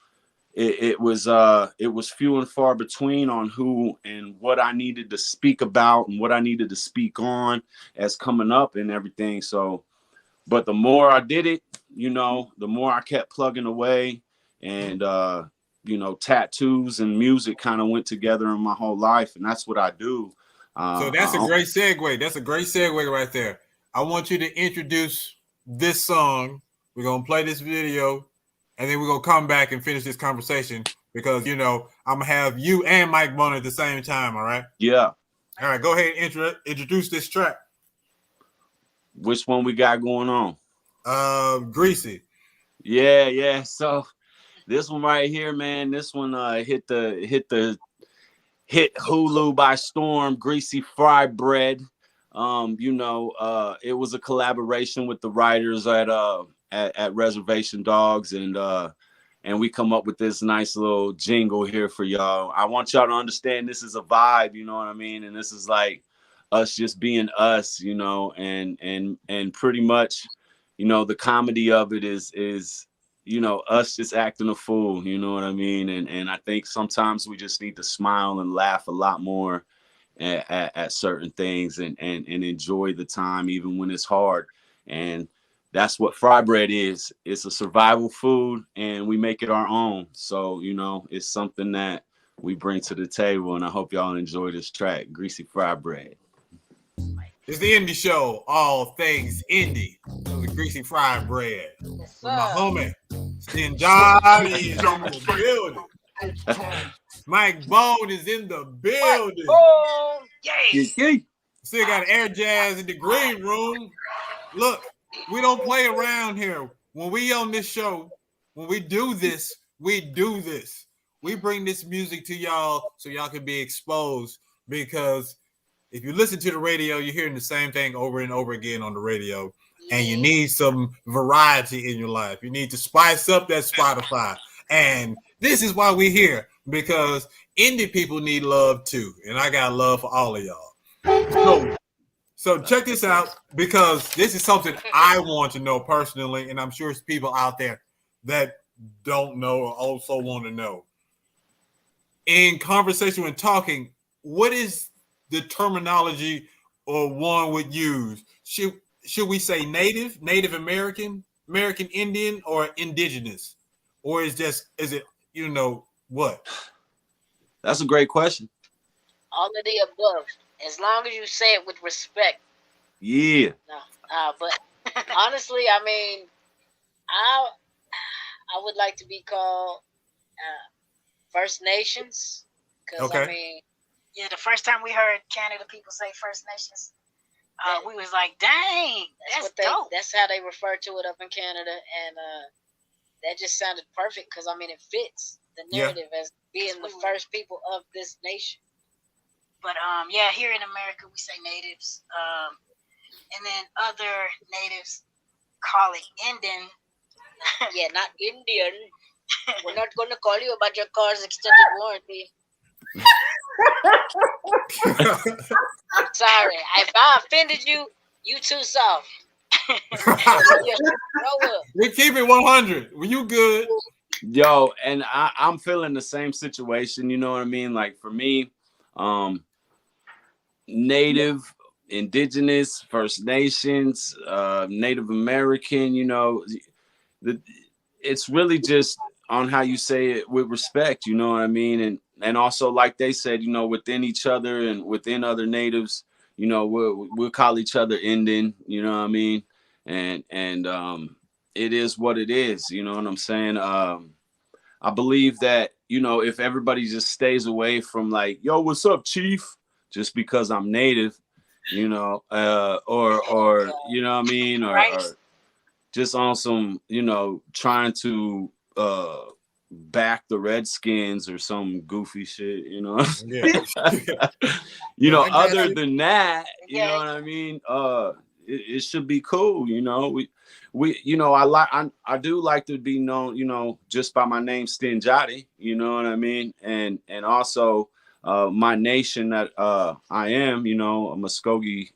it was few and far between on who and what I needed to speak about and what I needed to speak on as coming up and everything. So, but the more I did it, you know, the more I kept plugging away, and you know, tattoos and music kind of went together in my whole life, and that's what I do. So that's a great segue. That's a great segue right there. I want you to introduce this song. We're going to play this video, and then we're going to come back and finish this conversation because, you know, I'm going to have you and Mike Bone at the same time, all right? Yeah. All right, go ahead and introduce this track. Which one we got going on? Greasy. Yeah. So This one right here, man. This one hit Hulu by storm. Greasy Fry Bread. It was a collaboration with the writers at Reservation Dogs, and we come up with this nice little jingle here for y'all. I want y'all to understand this is a vibe, you know what I mean? And this is like us just being us, and pretty much, the comedy of it is us just acting a fool, you know what I mean? And I think sometimes we just need to smile and laugh a lot more at certain things and enjoy the time even when it's hard. And that's what fry bread is. It's a survival food and we make it our own. So, it's something that we bring to the table, and I hope y'all enjoy this track, Greasy Fry Bread. It's the Indie Show, all things indie. The Greasy Fry Bread. With my homie, Stinjati is in the building. Mike Bone is in the building. Yay! Still got Air Jazz in the green room. Look, we don't play around here. When we on this show, when we do this, we do this. We bring this music to y'all so y'all can be exposed, because if you listen to the radio, you're hearing the same thing over and over again on the radio, and you need some variety in your life. You need to spice up that Spotify. And this is why we're here, because indie people need love too. And I got love for all of y'all. So check this out, because this is something I want to know personally, and I'm sure it's people out there that don't know or also want to know. In conversation when talking, what is the terminology or one would use? Should we say Native American, American Indian, or indigenous? Or is it what? That's a great question. All of the above, as long as you say it with respect. Yeah. But honestly, I mean, I would like to be called First Nations, because I mean, yeah, the first time we heard Canada people say First Nations, we was like, dang, that's dope. That's how they refer to it up in Canada, and that just sounded perfect, because I mean, it fits the narrative as being the first people of this nation. But here in America we say natives, and then other natives call it Indian. Yeah, not Indian. We're not going to call you about your car's extended warranty. I'm sorry. If I offended you, you too soft. We keep it 100. Were you good? Yo, and I'm feeling the same situation. You know what I mean? Like for me, Native, Indigenous, First Nations, Native American, it's really just on how you say it with respect, you know what I mean? And also, like they said, within each other and within other natives, we'll call each other Indian, you know what I mean? And it is what it is, you know what I'm saying? I believe that, if everybody just stays away from like, yo, what's up, chief? Just because I'm native, or you know what I mean? Or just on some, trying to back the Redskins or some goofy shit, other than that, you know what I mean? It should be cool, I do like to be known, just by my name, Stinjati, you know what I mean? And also my nation that I am, a Muskogee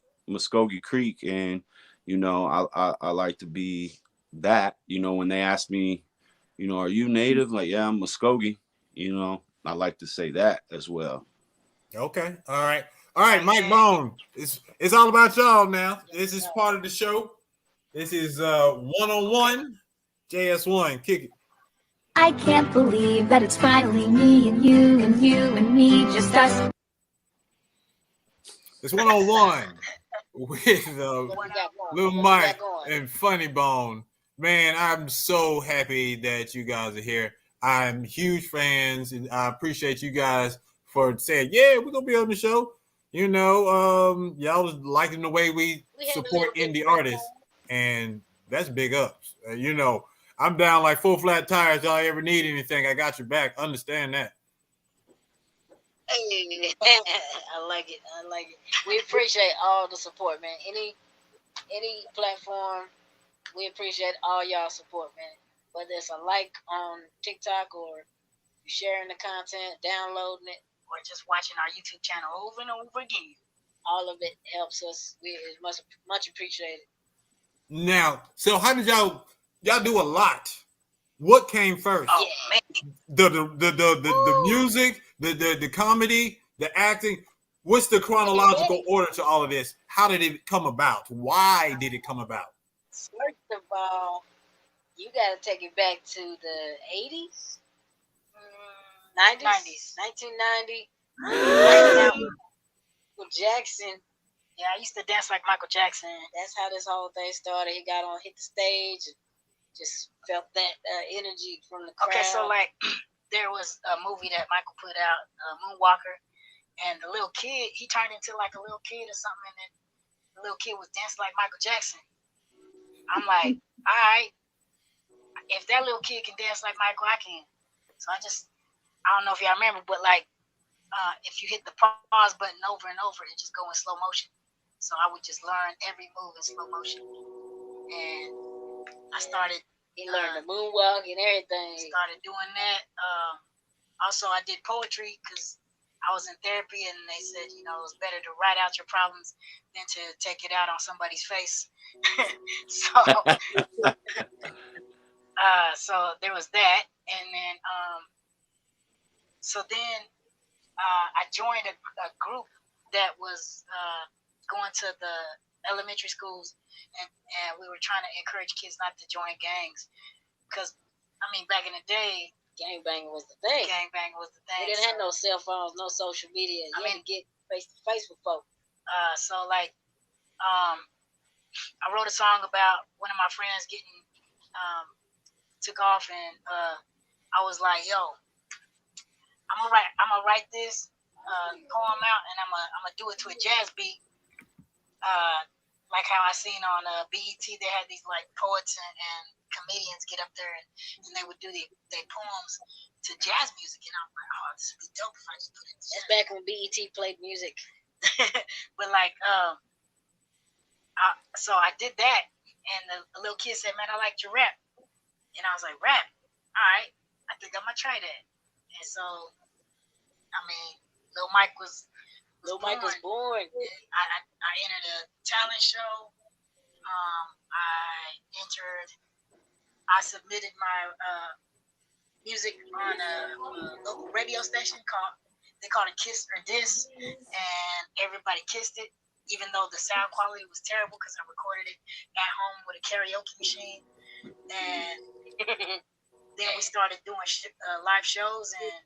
Creek, and I like to be that, when they ask me, are you native? Like, yeah, I'm Muskogee, I like to say that as well. Okay. All right, Mike Bone. It's all about y'all now. This is part of the show. This is one-on-one. JS1, kick it. I can't believe that it's finally me and you and you and me, just us. It's one-on-one with Lil Mike and FUNNYBONE. Man, I'm so happy that you guys are here. I'm huge fans, and I appreciate you guys for saying, yeah, we're going to be on the show. Y'all was liking the way we support indie artists, and that's big ups. I'm down like 4 flat tires. Y'all ever need anything, I got your back. Understand that. Hey, I like it. I like it. We appreciate all the support, man. Any platform, we appreciate all y'all support, man. Whether it's a like on TikTok or sharing the content, downloading it, or just watching our YouTube channel over and over again. All of it helps us. It's much appreciated. Now, so how did y'all do a lot? What came first? Oh, man. The music, the comedy, the acting. What's the chronological order to all of this? How did it come about? Why did it come about? First of all, you got to take it back to the 80s, 90s, 1990. Michael Jackson. Yeah, I used to dance like Michael Jackson. That's how this whole thing started. He got on, hit the stage, and just felt that energy from the crowd. Okay, so like there was a movie that Michael put out, Moonwalker, and the little kid, he turned into like a little kid or something, and then the little kid was dancing like Michael Jackson. I'm like, all right, if that little kid can dance like Michael, I can. So I don't know if y'all remember, but like if you hit the pause button over and over, it just go in slow motion. So I would just learn every move in slow motion, and I started. He learned the moonwalk and everything. Started doing that. Also, I did poetry because I was in therapy, and they said, you know, it's better to write out your problems than to take it out on somebody's face. So there was that, and then I joined a group that was going to the elementary schools, and we were trying to encourage kids not to join gangs, because I mean, back in the day, gangbanging was the thing. We didn't have no cell phones, no social media. You had to get face to face with folks. So like, I wrote a song about one of my friends getting took off, and I was like, yo, I'm gonna write this poem out, and I'm gonna do it to a jazz beat. Like how I seen on BET, they had these like poets and comedians get up there and they would do their poems to jazz music, and I'm like, oh, this would be dope if I just put it. That's back when BET played music. But like, so I did that, and the little kid said, "Man, I liked your rap," and I was like, "Rap? All right, I think I'm gonna try that." And so, I mean, Lil Mike was born. I entered a talent show. I submitted my music on a local radio station they called it Kiss or Diss, and everybody kissed it, even though the sound quality was terrible because I recorded it at home with a karaoke machine. And then we started doing live shows, and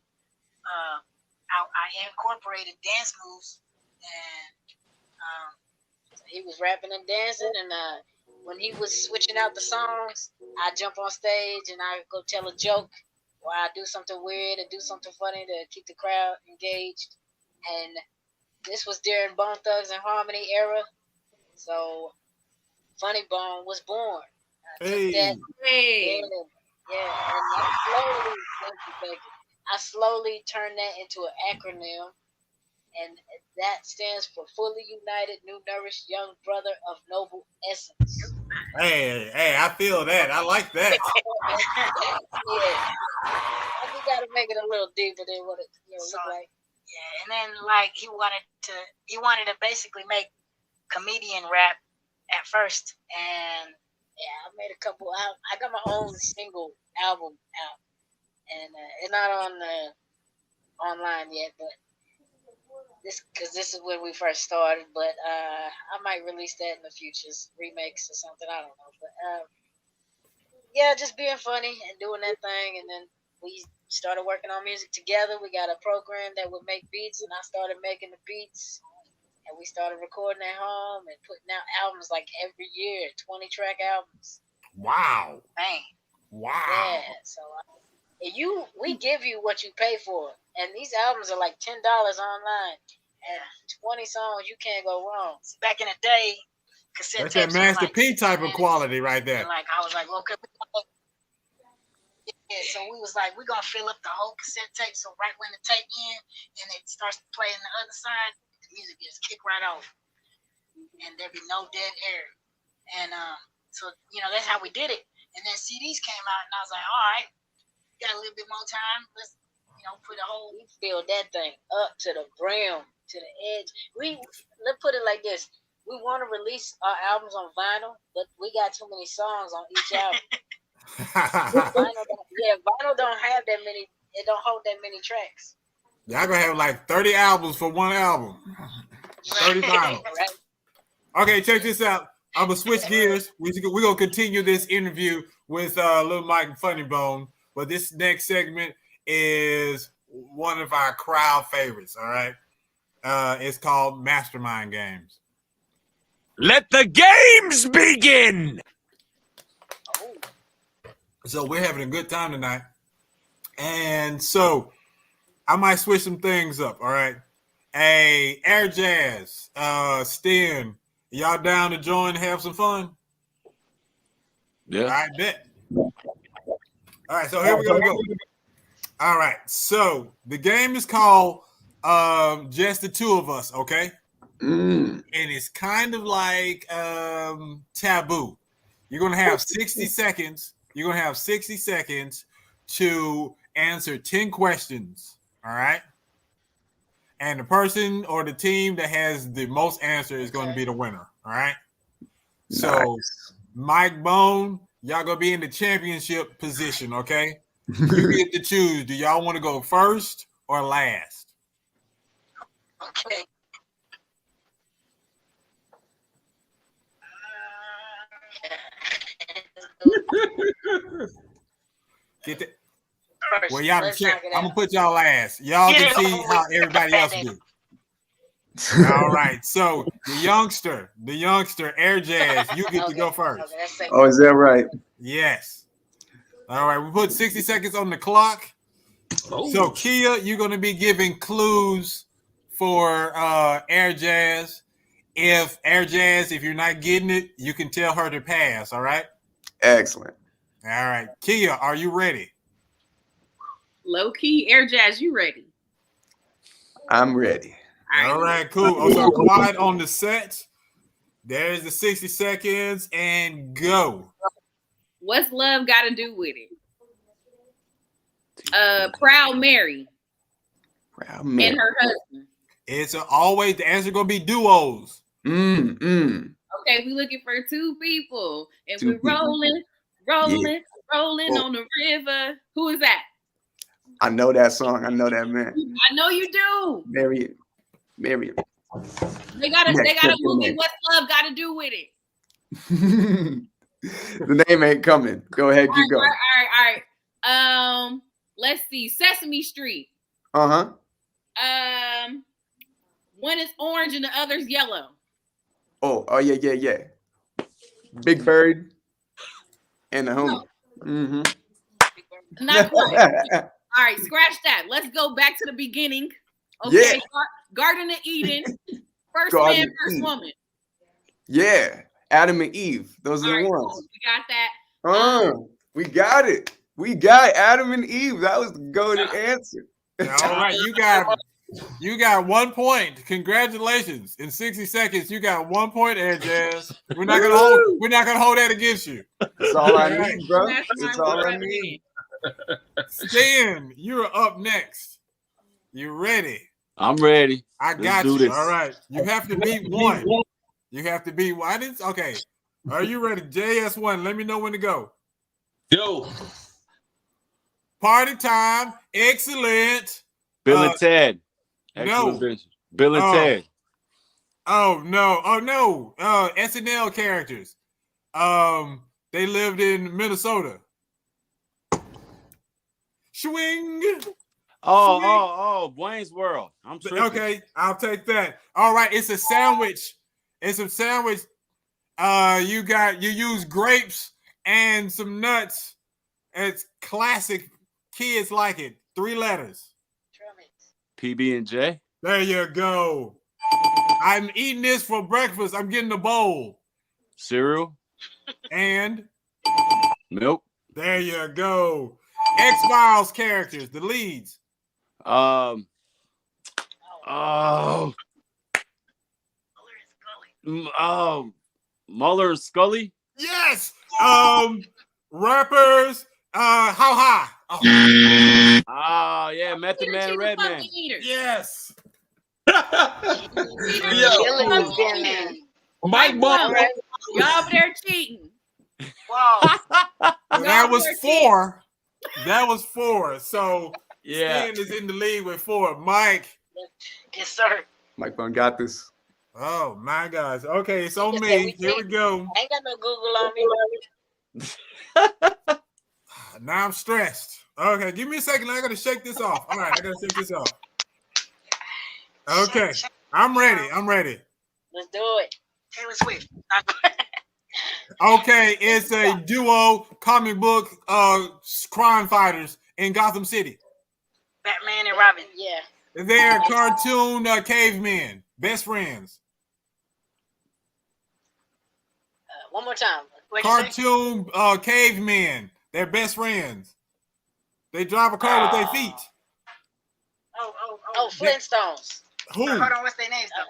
I incorporated dance moves, and he was rapping and dancing, and when he was switching out the songs, I jump on stage and I go tell a joke, or I do something weird or do something funny to keep the crowd engaged. And this was during Bone Thugs and Harmony era, so Funny Bone was born. Hey. Yeah, and I slowly turned that into an acronym, and that stands for Fully United, New Nourished Young Brother of Noble Essence. Hey, I feel that. I like that. Yeah. We got to make it a little deeper than what it look like. Yeah, and then like he wanted to basically make comedian rap at first, and yeah, I made a couple. I got my own single album out, and it's not on online yet, but this is when we first started. But I might release that in the future, remix or something. I don't know, but yeah, just being funny and doing that thing, and then we started working on music together. We got a program that would make beats, and I started making the beats. And we started recording at home and putting out albums like every year, 20-track albums. Wow. Man. Wow. Yeah. So we give you what you pay for. And these albums are like $10 online. And 20 songs, you can't go wrong. Back in the day, cassette tapes. That's that Master P type of quality right there. Like I was like, okay, Yeah, so we was like, we're gonna fill up the whole cassette tape. So right when the tape ends and it starts to play on the other side, the music gets kicked right off, and there be no dead air. And so that's how we did it. And then CDs came out, and I was like, all right, got a little bit more time. Let's put a whole. We filled that thing up to the brim, to the edge. Let's put it like this: we want to release our albums on vinyl, but we got too many songs on each album. Vinyl don't have that many. It don't hold that many tracks. Y'all gonna have like 30 albums for one album. 30 vinyl. Right. Okay, check this out. I'm gonna switch gears. We're gonna continue this interview with Lil Mike and Funny Bone, but this next segment is one of our crowd favorites. All right, it's called Mastermind Games. Let the games begin. So we're having a good time tonight. And so I might switch some things up, all right? Hey, Air Jazz, Stin, y'all down to join and have some fun? Yeah. I bet. All right, so here we go. All right, so the game is called Just the Two of Us, okay? And it's kind of like Taboo. You're going to have 60 seconds. You're going to have 60 seconds to answer 10 questions, all right? And the person or the team that has the most answer is going to be the winner, all right? Nice. So, Mike Bone, y'all going to be in the championship position, okay? You get to choose. Do y'all want to go first or last? Okay. Get that. Well, y'all check. I'm gonna put y'all last. Y'all can see how everybody else do. All right. So the youngster, Air Jazz, you get to go first. Oh, is that right? Yes. All right. We put 60 seconds on the clock. Oh. So Kia, you're gonna be giving clues for Air Jazz. If Air Jazz, if you're not getting it, you can tell her to pass. All right. Excellent. All right. Kia, are you ready? Low key, Air Jazz, you ready? I'm ready. All right, cool. Also, quiet on the set. There's the 60 seconds and go. What's love got to do with it? Proud Mary. Proud Mary. And her husband. It's always the answer gonna be duos. Okay, we looking for two people, and we're rolling on the river. Who is that? I know that song. I know that man. I know you do. Marion. They got a movie. What's love got to do with it? The name ain't coming. Go ahead, keep going. All right. Let's see. Sesame Street. Uh-huh. One is orange and the other's yellow. Oh yeah. Big Bird and the homie. No. Not quite. All right, scratch that. Let's go back to the beginning. Okay, Yeah. Garden of Eden. First Garden man, of first Eden. woman. Yeah, Adam and Eve. Those are All the right, ones. cool. We got that. We got it. We got Adam and Eve. That was the golden answer. All right, you got 1 point. Congratulations. In 60 seconds, you got 1 point, Air Jazz. We're not gonna hold that against you. That's all I need, bro. That's all I need. Stan, you're up next. You ready? I'm ready. I Let's got do you. this. All right. You have to beat one. You have to beat one. Okay. Are you ready? JS1, let me know when to go. Yo. Party time. Excellent. Bill and Ted. No. Excellent business. Bill and Ted. Oh no. SNL characters. They lived in Minnesota. Swing. Oh, Wayne's World. I'm tripping. Okay, I'll take that. All right, it's a sandwich. It's a sandwich. You use grapes and some nuts. It's classic. Kids like it. 3 letters. PB&J. There you go. I'm eating this for breakfast. I'm getting a bowl. Cereal. And milk. There you go. X-Files characters, the leads. Oh, Mulder and Scully. Yes. Rappers. How high? Oh. Yeah, Method Man, Redman. Yes. Mike Bone. Y'all over there cheating. Whoa. That was 4. That was 4. So yeah, Stan is in the lead with 4. Mike. Yes, sir. Mike Bone got this. Oh my gosh. Okay, it's on me. Here we go. I ain't got no Google on me. Now I'm stressed. Okay, give me a second. I gotta shake this off. All right, I gotta shake this off. Okay, I'm ready. I'm ready. Let's do it. Taylor Swift. Okay, it's a duo comic book crime fighters in Gotham City. Batman and Robin. Yeah. They're cartoon cavemen, best friends. One more time. Cartoon cavemen, they're best friends. They drive a car with their feet. Oh, Flintstones. Who? Hold on, what's their names though?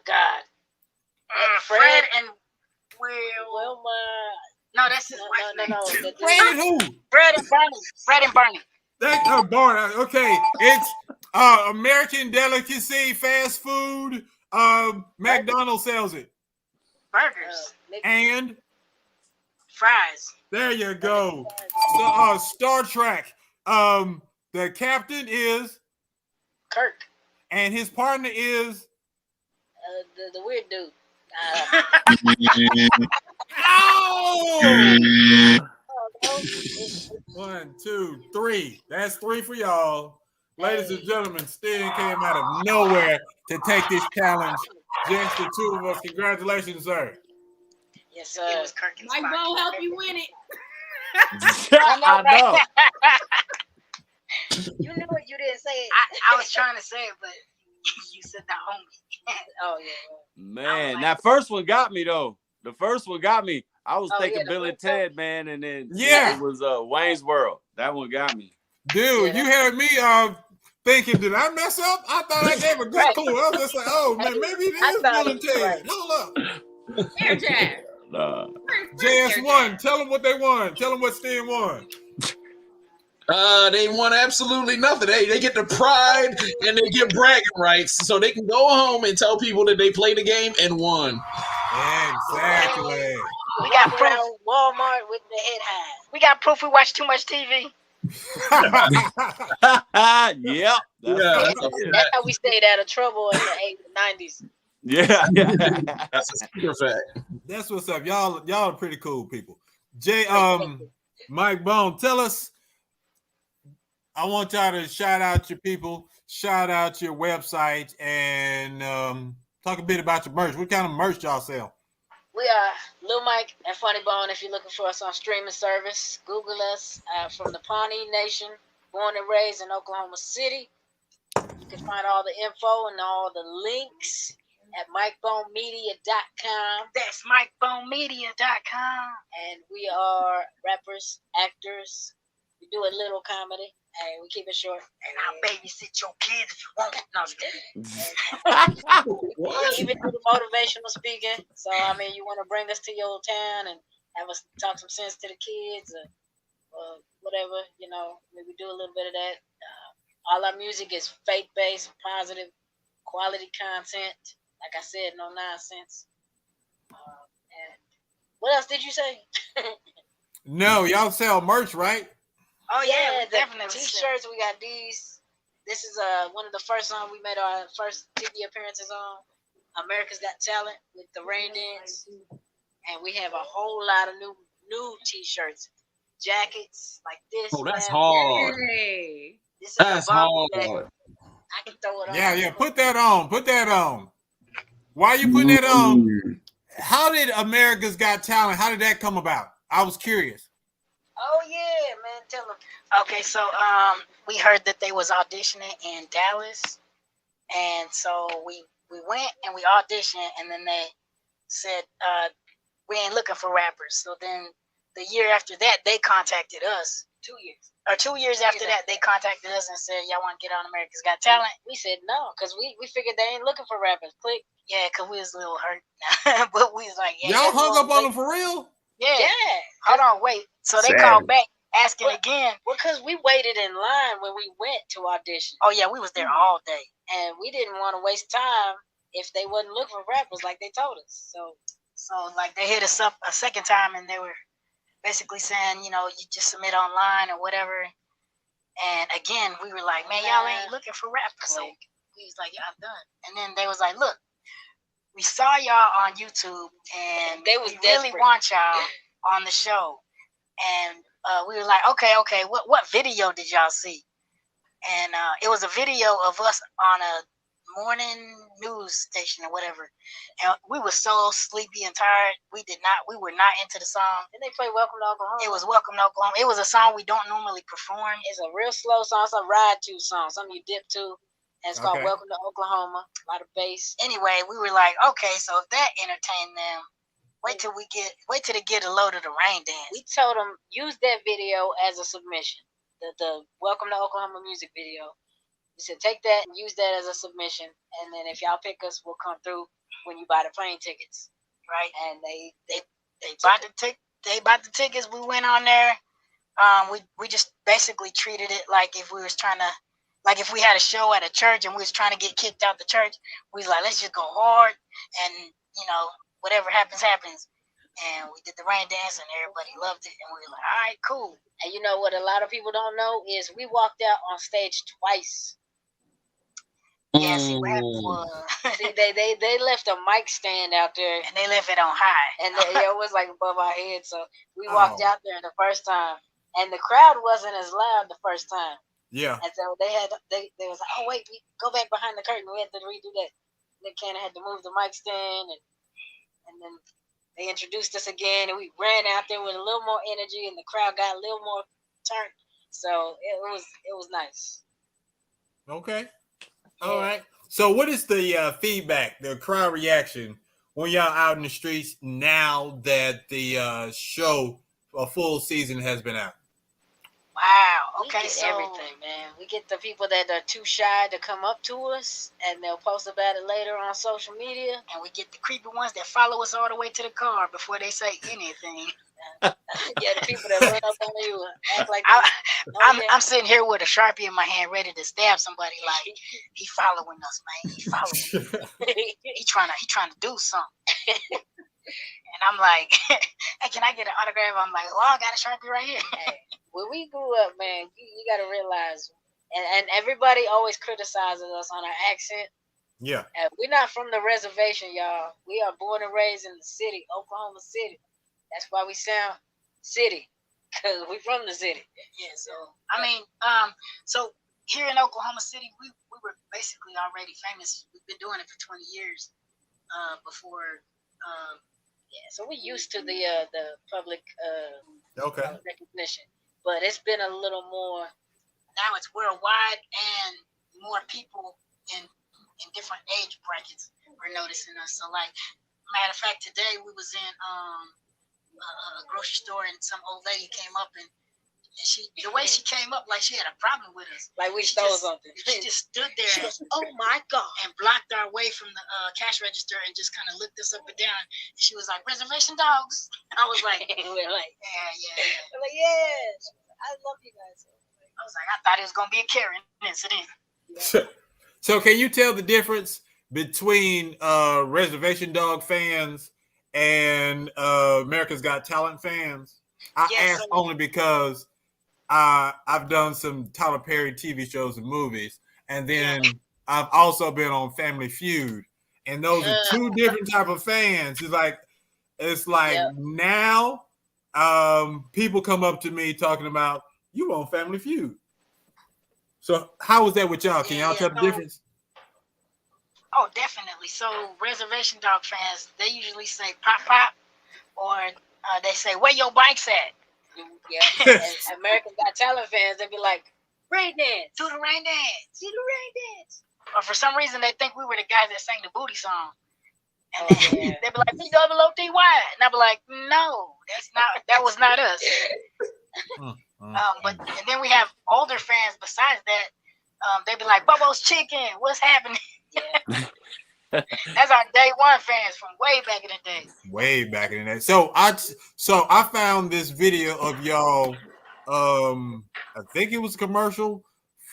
God. Fred and Wilma. No, that's his wife. No. Fred and who? Fred and Barney. Fred and Barney. Barney. Okay, it's American delicacy, fast food. McDonald's sells it. Burgers. And Fries. there you go. Star Trek. The captain is Kirk. And his partner is the weird dude. Oh! 1, 2, 3. That's 3 for y'all. Ladies and gentlemen, Stan came out of nowhere to take this challenge. Just the 2 of us. Congratulations, sir. Yes, sir. Mike Bone help you win it. I know. You knew it. You didn't say it. I was trying to say it, but you said that homie. Oh, yeah. Man, that first one got me, though. The first one got me. I was thinking yeah, Bill and Ted, man, and then Yeah. it was Wayne's World. That one got me. Dude, you had me thinking, did I mess up? I thought I gave a good clue. I was just like, oh, man, maybe it is Bill and Ted. Hold up. Here, Jack. JS1, tell them what they won. Tell them what Stan won. They won absolutely nothing. They get the pride and they get bragging rights, so they can go home and tell people that they played the game and won. Exactly. We got proof. Walmart with the head high. We got proof we watch too much TV. Yep. That's how we stayed out of trouble in the 80s and 90s. Yeah. That's a secret fact. That's what's up. Y'all are pretty cool people. Mike Bone, tell us. I want y'all to shout out your people, shout out your website, and talk a bit about your merch. What kind of merch y'all sell? We are Lil Mike and FUNNYBONE. If you're looking for us on streaming service, Google us. From the Pawnee Nation, born and raised in Oklahoma City. You can find all the info and all the links at MikeBoneMedia.com. That's MikeBoneMedia.com. And we are rappers, actors. We do a little comedy. And we keep it short. And I'll babysit your kids if you want. No, I'm kidding. We even do the motivational speaking. So, I mean, you want to bring us to your town and have us talk some sense to the kids or whatever, you know, we do a little bit of that. All our music is faith-based, positive, quality content. Like I said, no nonsense. And what else did you say? No, y'all sell merch, right? Oh yeah, definitely. T-shirts, we got these. This is one of the first songs we made our first TV appearances on. America's Got Talent with the Rain Dance, and we have a whole lot of new T-shirts, jackets like this. Oh, that's hard. Hey. This is That's hard. I can throw it on. Yeah. Put that on. Put that on. Why are you putting that on? How did America's Got Talent? How did that come about? I was curious. Oh yeah, man, tell them. Okay, so we heard that they was auditioning in Dallas, and so we went and we auditioned, and then they said we ain't looking for rappers. So then the year after that, they contacted us years. Or 2 years after that, they contacted us and said, y'all want to get on America's Got Talent? We said no, because we figured they ain't looking for rappers. Click. Yeah, because we was a little hurt. But we was like, yeah. Y'all hung up on them for real? Yeah. Yeah. Hold on, wait. So they Savage. called back asking again. Well, because we waited in line when we went to audition. Oh, yeah, we was there all day. And we didn't want to waste time if they wasn't looking for rappers like they told us. So like they hit us up a second time and they were basically saying, you know, you just submit online or whatever. And again, we were like, man, y'all ain't looking for rappers. So we was like, yeah, I'm done. And then they was like, look, we saw y'all on YouTube and they was really want y'all on the show. And we were like, okay, what video did y'all see? And it was a video of us on a morning news station or whatever. And we were so sleepy and tired. We were not into the song. Didn't they play Welcome to Oklahoma? It was Welcome to Oklahoma. It was a song we don't normally perform. It's a real slow song. It's a ride to song. Something you dip to. And it's called Welcome to Oklahoma. A lot of bass. Anyway, we were like, okay, so if that entertained them, wait till they get a load of the Rain Dance. We told them use that video as a submission. The Welcome to Oklahoma music video. We said take that and use that as a submission, and then if y'all pick us, we'll come through when you buy the plane tickets. Right. And they bought the tickets. We went on there. We just basically treated it like if we was trying to, like if we had a show at a church and we was trying to get kicked out the church, we was like, let's just go hard and, you know, whatever happens, happens. And we did the Rain Dance and everybody loved it. And we were like, all right, cool. And you know what a lot of people don't know is we walked out on stage twice. Yeah, see what happened was see, they left a mic stand out there. And they left it on high. And it was like above our heads. So we walked out there the first time. And the crowd wasn't as loud the first time. Yeah. And so they was like, oh wait, we go back behind the curtain. We had to redo that. They kind of had to move the mic stand and then they introduced us again, and we ran out there with a little more energy, and the crowd got a little more turned. So it was nice. Okay. All right. So what is the feedback, the crowd reaction when y'all out in the streets now that the show, a full season has been out? Wow. Okay, we get so everything, man. We get the people that are too shy to come up to us, and they'll post about it later on social media. And we get the creepy ones that follow us all the way to the car before they say anything. Yeah, the people that run up on you act like I'm sitting here with a Sharpie in my hand, ready to stab somebody. Like he following us, man. He following. he trying to do something. And I'm like, hey, can I get an autograph? I'm like, well, I got a Sharpie right here. When we grew up, man, you got to realize, and everybody always criticizes us on our accent. Yeah. We're not from the reservation, y'all. We are born and raised in the city, Oklahoma City. That's why we sound city, because we're from the city. Yeah, so, I mean, so here in Oklahoma City, we were basically already famous. We've been doing it for 20 years before. Yeah, so we're used to the public recognition. But it's been a little more. Now it's worldwide, and more people in different age brackets are noticing us. So, like, matter of fact, today we was in a grocery store, and some old lady came up, and the way she came up, like she had a problem with us. Like we stole something. She just stood there. She goes, oh my God. And blocked our way from the cash register and just kind of looked us up and down. And she was like, Reservation Dogs. I was like, we're like, yeah. We're like, yes. I love you guys. I was like, I thought it was going to be a Karen incident. So can you tell the difference between Reservation Dog fans and America's Got Talent fans? I ask only because I've done some Tyler Perry TV shows and movies, and then I've also been on Family Feud, and those are two different type of fans. It's like now people come up to me talking about you on Family Feud. So how was that with y'all? Can y'all tell the difference? Oh, definitely. So Reservation Dog fans, they usually say pop pop, or they say where your bike's at. Yeah, and American Got Talent fans, they be like, rain dance, do the rain dance, do the rain dance. Or for some reason, they think we were the guys that sang the booty song. And they be like, PWOTY. And I be like, no, that was not us. But and then we have older fans besides that. They be like, Bobo's Chicken, what's happening? That's our day one fans from way back in the day. Way back in the day. So I found this video of y'all. I think it was a commercial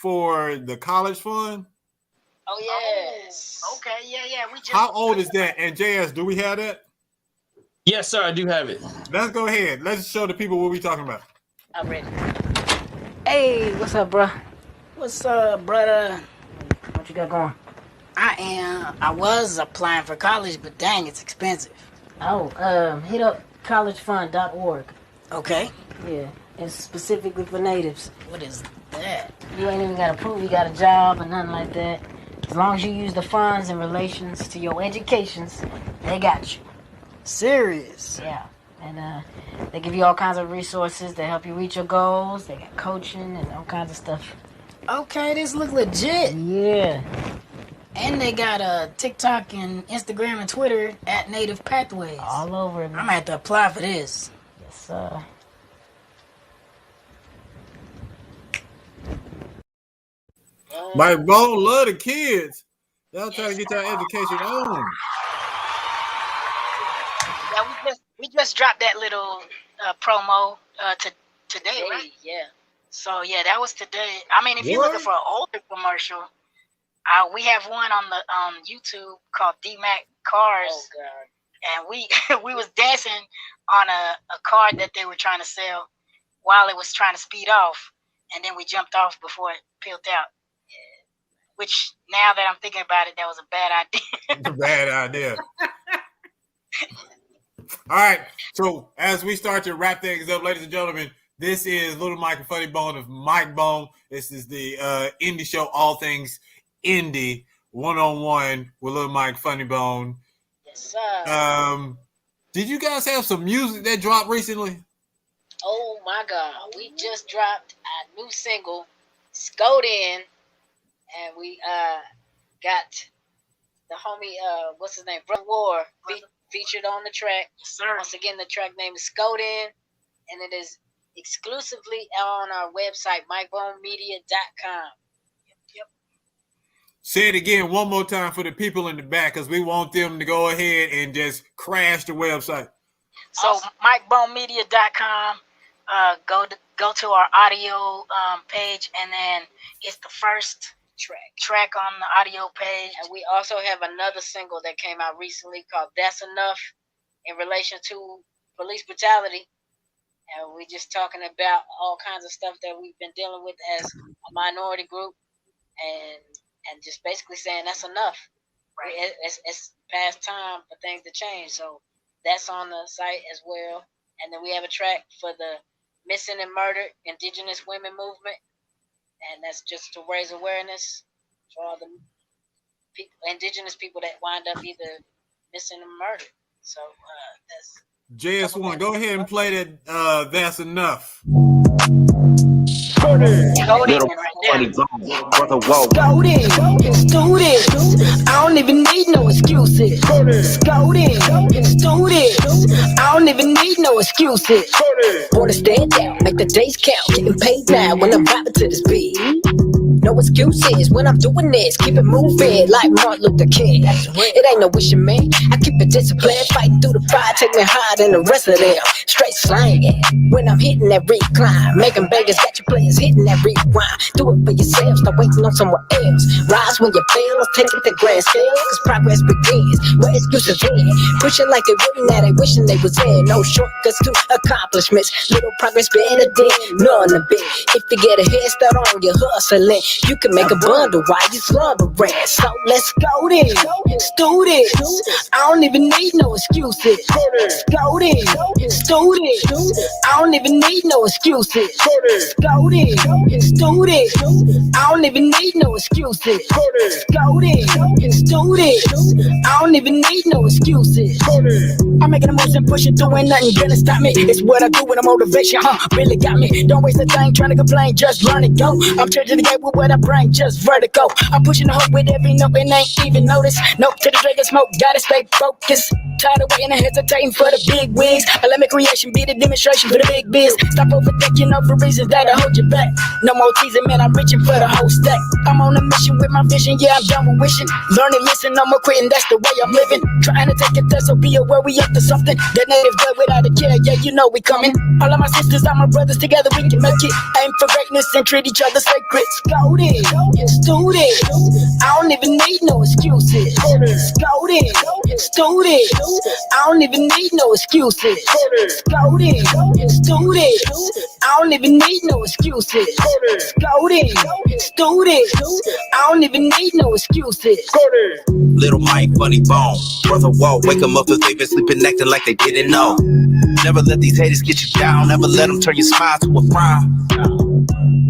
for the college fund. Oh yes. Okay. Yeah. We just. How old is that? And JS, do we have that? Yes, sir. I do have it. Let's go ahead. Let's show the people what we talking about. I'm ready. Hey, what's up, bro? What's up, brother? What you got going? I was applying for college, but dang, it's expensive. Oh, hit up collegefund.org. Okay. Yeah, it's specifically for natives. What is that? You ain't even gotta prove you got a job or nothing like that. As long as you use the funds in relations to your educations, they got you. Serious? Yeah. And they give you all kinds of resources to help you reach your goals. They got coaching and all kinds of stuff. Okay, this look legit. Yeah. And they got TikTok and Instagram and Twitter at Native Pathways. All over it, man. I'm gonna have to apply for this. Yes, sir. Mike Bone love the kids. Y'all trying to get your education on. Yeah, we just dropped that little promo today, right? Yeah. So yeah, that was today. I mean, if you're looking for an older commercial, we have one on the YouTube called D-Mac Cars. Oh God. And we was dancing on a car that they were trying to sell while it was trying to speed off, and then we jumped off before it peeled out. Which now that I'm thinking about it, that was a bad idea. It's a bad idea. All right. So as we start to wrap things up, ladies and gentlemen, this is Little Mike and Funny Bone of Mike Bone. This is the indie show, All Things Indie, one-on-one with Little Mike Funny Bone. Yes, sir. Did you guys have some music that dropped recently? Oh my God. We just dropped our new single, Scoed In, and we got the homie, what's his name? Brother War featured on the track. Yes, sir. Once again, the track name is Scoed In, and it is exclusively on our website, MikeBoneMedia.com. Yep. Say it again one more time for the people in the back, because we want them to go ahead and just crash the website. So MikeBoneMedia.com. Go to our audio page, and then it's the first track on the audio page. And we also have another single that came out recently called That's Enough, in relation to police brutality. And we're just talking about all kinds of stuff that we've been dealing with as a minority group, and just basically saying that's enough. Right. It's past time for things to change. So that's on the site as well. And then we have a track for the missing and murdered Indigenous women movement. And that's just to raise awareness for all the Indigenous people that wind up either missing or murdered. So that's JS1, go ahead and play that. That's enough. Students, I don't even need no excuses. Students, I don't even need no excuses. Wanna stand out, make the days count, getting paid now when I'm vibing to this beat. No excuses when I'm doing this, keep it moving like Martin Luther King. It ain't no wishing, man. I keep it disciplined, fighting through the fire, take me higher than the rest of them. Straight slanging when I'm hitting that recline, making beggars, got your players hitting that rewind. Do it for yourself, stop waiting on someone else. Rise when you fail, let's take it to grand scale, cause progress begins where excuses end. Pushing like they wouldn't, now they wishing they was in. No shortcuts to accomplishments, little progress better than none of it. If you get a head start on your hustling, you can make a bundle while you slumbering. So let's go then, students. I don't even need no excuses. Go then, students. I don't even need no excuses. Go then, students. I don't even need no excuses. Go then, students. I don't even need no excuses. I'm making a motion, pushing through, ain't nothing gonna stop me. It's what I do with a motivation, really got me. Don't waste a thing trying to complain, just learn it, go. I'm changing the game with what I bring, just vertigo. I'm pushing the hope with every note and ain't even notice. Nope to the drink and smoke, gotta stay focused. tired of waiting and hesitating for the big wigs. I let my creation be the demonstration for the big biz. Stop overthinking over reasons that'll hold you back. No more teasing, man, I'm reaching for the whole stack. I'm on a mission with my vision, yeah, I'm done with wishing. Learning, listen, no more quitting, that's the way I'm living. Trying to take it there, so be aware we up to something. That native blood without a care, yeah, you know we coming. All of my sisters, all my brothers, together we can make it. Aim for greatness and treat each other sacred. Go there, let's do this. I don't even need no excuses. Go there, let's do this. I don't even need no excuses. Go there, let's do this. I don't even need no excuses. Go there, let's do this. I don't even need no excuses. Little Mike, funny bone. Brother Walt, wake them up if they've been sleeping, acting like they didn't know. Never let these haters get you down. Never let them turn your smile to a frown.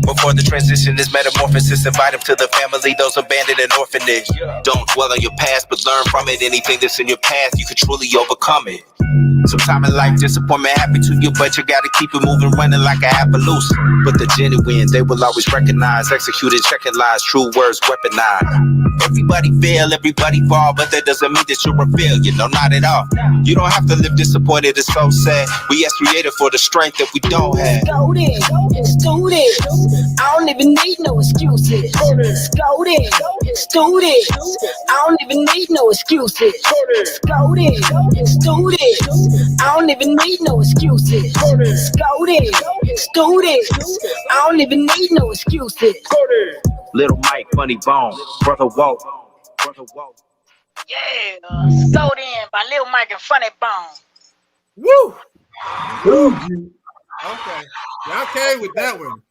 Before the transition is metamorphosis, invite them to the family, those abandoned and orphanage. Don't dwell on your past, but learn from it. Anything that's in your path, you can truly overcome it. Sometime in life, disappointment happen to you, but you gotta keep it moving, running like a Appaloosa. But the genuine, they will always recognize, executed, checking lies, true words weaponized. Everybody fail, everybody fall, but that doesn't mean that you're a failure, no, not at all. You don't have to live disappointed, it's so sad. We as created for the strength that we don't have. Go there, let's do this. I don't even need no excuses. Go there, let's do this. I don't even need no excuses. Go there, let's do this. I don't even need no excuses. Go there, let's do this. I don't even need no excuses. Little Mike, funny bone. Brother Walt. Yeah, Sold In by Lil Mike and Funny Bone. Woo! Okay. Y'all came with that one.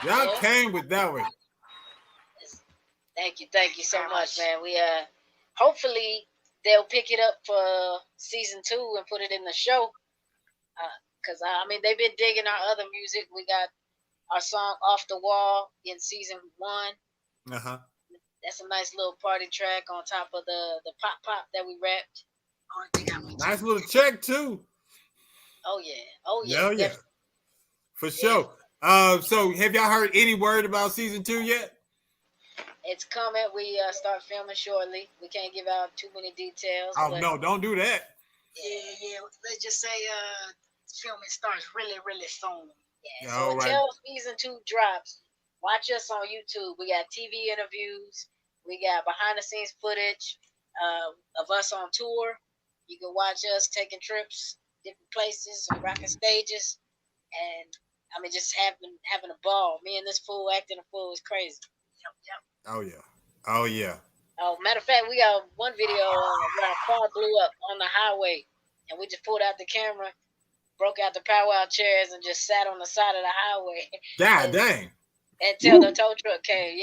Y'all came with that one. Thank you so much, man. We hopefully they'll pick it up for season 2 and put it in the show. Cause I mean they've been digging our other music. We got our song Off the Wall in season 1. Uh-huh. That's a nice little party track on top of the pop that we rapped. Nice little check too. Oh yeah. Oh yeah. For sure. So have y'all heard any word about season 2 yet? It's coming. We start filming shortly. We can't give out too many details. Oh no, don't do that. Yeah. Let's just say filming starts really, really soon. Yeah. So until season 2 drops, watch us on YouTube. We got TV interviews. We got behind the scenes footage of us on tour. You can watch us taking trips, different places, rocking stages, and I mean just having a ball. Me and this fool acting a fool is crazy. Yep. Oh yeah. Oh, matter of fact, we got one video where our car blew up on the highway, and we just pulled out the camera, broke out the powwow chairs, and just sat on the side of the highway. God dang. Until the tow truck came,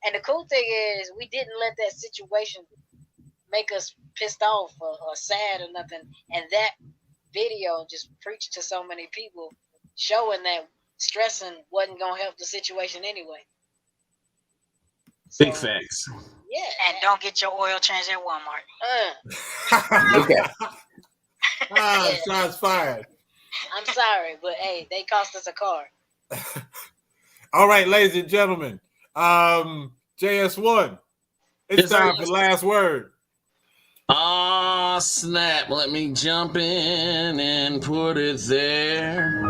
and the cool thing is we didn't let that situation make us pissed off or sad or nothing. And that video just preached to so many people, showing that stressing wasn't gonna help the situation anyway. Big facts. Yeah, and don't get your oil changed at Walmart. Okay. Shots fired. I'm sorry, but hey, they cost us a car. All right, ladies and gentlemen, JS1, it's time for last word. Ah, snap. Let me jump in and put it there.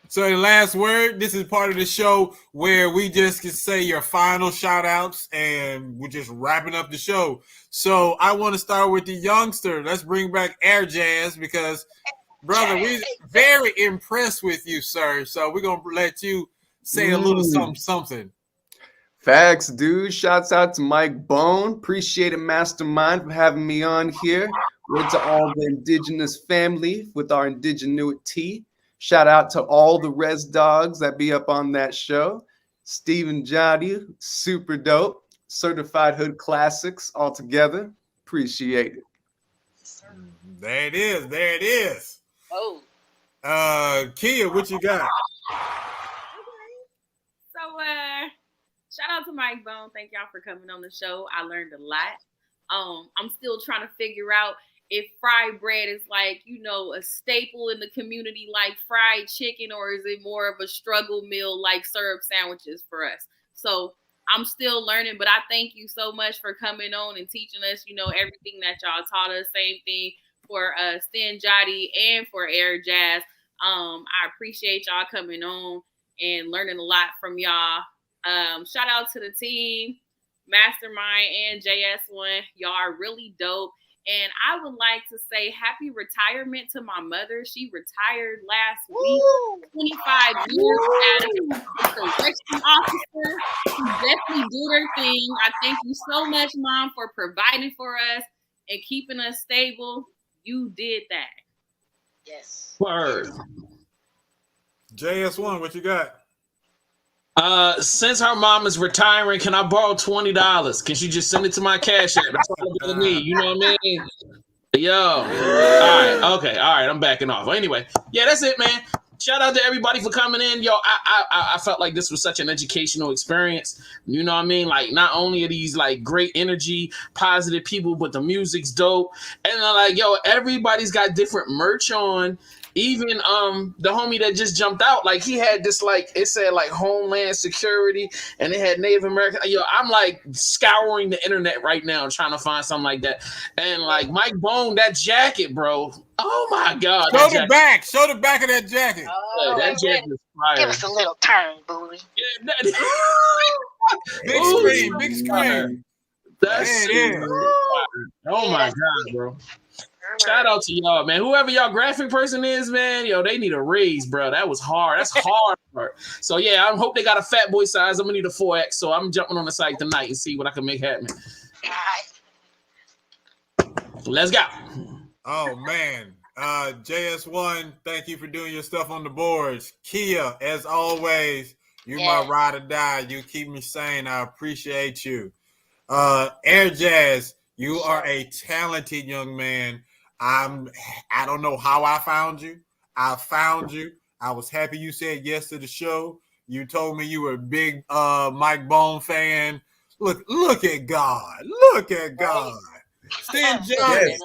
So the last word, this is part of the show where we just can say your final shout outs and we're just wrapping up the show. So I want to start with the youngster. Let's bring back Air Jazz because, brother, we're very impressed with you, sir. So we're going to let you say a little something. Facts, dude. Shouts out to Mike Bone. Appreciate it, Mastermind, for having me on here. Word to all the indigenous family with our indigenuity. Shout out to all the Res Dogs that be up on that show. Stephen Johnny, super dope. Certified Hood Classics all together. Appreciate it. There it is. There it is. Oh. Kia, what you got? So, shout out to Mike Bone. Thank y'all for coming on the show. I learned a lot. I'm still trying to figure out if fried bread is like, you know, a staple in the community like fried chicken, or is it more of a struggle meal like syrup sandwiches for us? So I'm still learning, but I thank you so much for coming on and teaching us, everything that y'all taught us. Same thing for Stin Jotty and for Air Jazz. I appreciate y'all coming on and learning a lot from y'all. Shout out to the team, Mastermind and JS1. Y'all are really dope. And I would like to say happy retirement to my mother. She retired last week, 25 years as a correction officer. She definitely did her thing. I thank you so much, Mom, for providing for us and keeping us stable. You did that. Yes. Word. JS1, what you got? Since her mom is retiring, can I borrow $20? Can she just send it to my cash app? That's all I need. You know what I mean? Yo. All right. Okay. All right. I'm backing off. Anyway, yeah, that's it, man. Shout out to everybody for coming in. Yo, I felt like this was such an educational experience. You know what I mean? Like, not only are these like great energy, positive people, but the music's dope. And like, yo, everybody's got different merch on. Even the homie that just jumped out, like he had this, like it said like Homeland Security, and it had Native American. Yo, I'm like scouring the internet right now trying to find something like that. And like Mike Bone, that jacket, bro. Oh my God! Show the back. Show the back of that jacket. Yeah, that jacket is fire. Give us a little turn, booty. Yeah, big screen, big screen. That's oh my God, bro. Shout out to y'all, man. Whoever y'all graphic person is, man, yo, they need a raise, bro. That was hard. That's hard. So yeah, I hope they got a fat boy size. I'm gonna need a 4X. So I'm jumping on the site tonight and see what I can make happen. Let's go. Oh man. JS1, thank you for doing your stuff on the boards. Kia, as always, you my ride or die. You keep me sane. I appreciate you. Air Jazz, you are a talented young man. I don't know how I found you. I found you. I was happy you said yes to the show. You told me you were a big Mike Bone fan. Look at God. Look at God. Stin Jotty.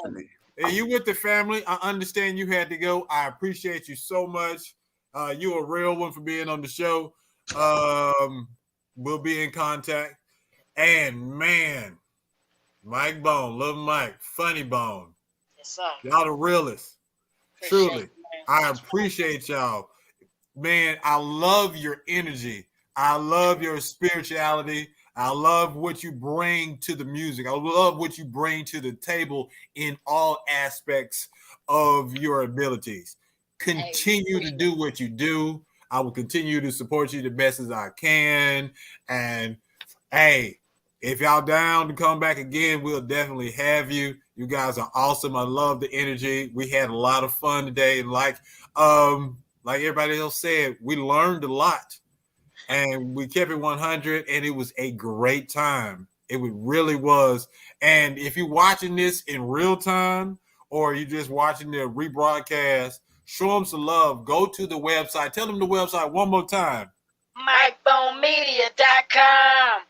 Hey, you with the family. I understand you had to go. I appreciate you so much. You're a real one for being on the show. We'll be in contact. And man, Mike Bone, Little Mike, Funny Bone. Yes, sir. Y'all the realest. Truly. I appreciate y'all. Man, I love your energy. I love your spirituality. I love what you bring to the music. I love what you bring to the table in all aspects of your abilities. Continue to do what you do. I will continue to support you the best as I can. And hey, if y'all down to come back again, we'll definitely have you. You guys are awesome. I love the energy. We had a lot of fun today. And like everybody else said, we learned a lot. And we kept it 100, and it was a great time. It really was. And if you're watching this in real time, or you're just watching the rebroadcast, show them some love. Go to the website. Tell them the website one more time. MikeBoneMedia.com.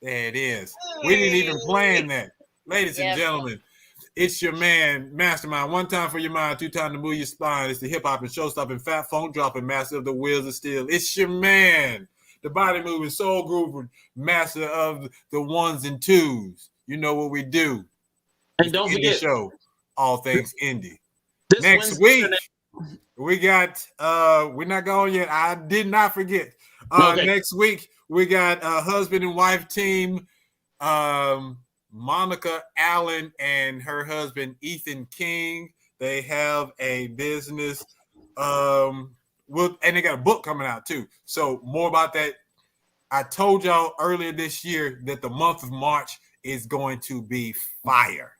There it is. We didn't even plan that. Ladies and gentlemen, it's your man, Mastermind. One time for your mind, two times to move your spine. It's the hip-hop and show-stopping, fat phone dropping master of the wheels of steel. It's your man, the body-moving, soul-grooving master of the ones and twos. You know what we do. And don't forget, show, all things indie. This Next week, we got, we're not going yet. I did not forget. Next week, we got a husband and wife team, Monica Allen and her husband Ethan King. They have a business, and they got a book coming out too. So more about that. I told y'all earlier this year that the month of March is going to be fire.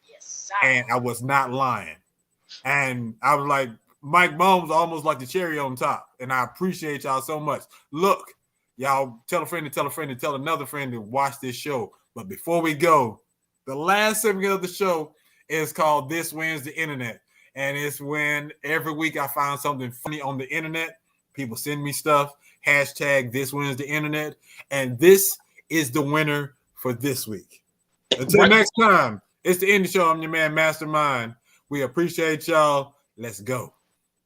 Yes, and I was not lying. And I was like, Mike Bone's almost like the cherry on top. And I appreciate y'all so much. Look, y'all tell a friend to tell a friend to tell another friend to watch this show. But before we go, the last segment of the show is called This Wins the Internet. And it's when every week I find something funny on the internet. People send me stuff. Hashtag This Wins the Internet. And this is the winner for this week. Until next time, it's the Indie Show. I'm your man, Mastermind. We appreciate y'all. Let's go.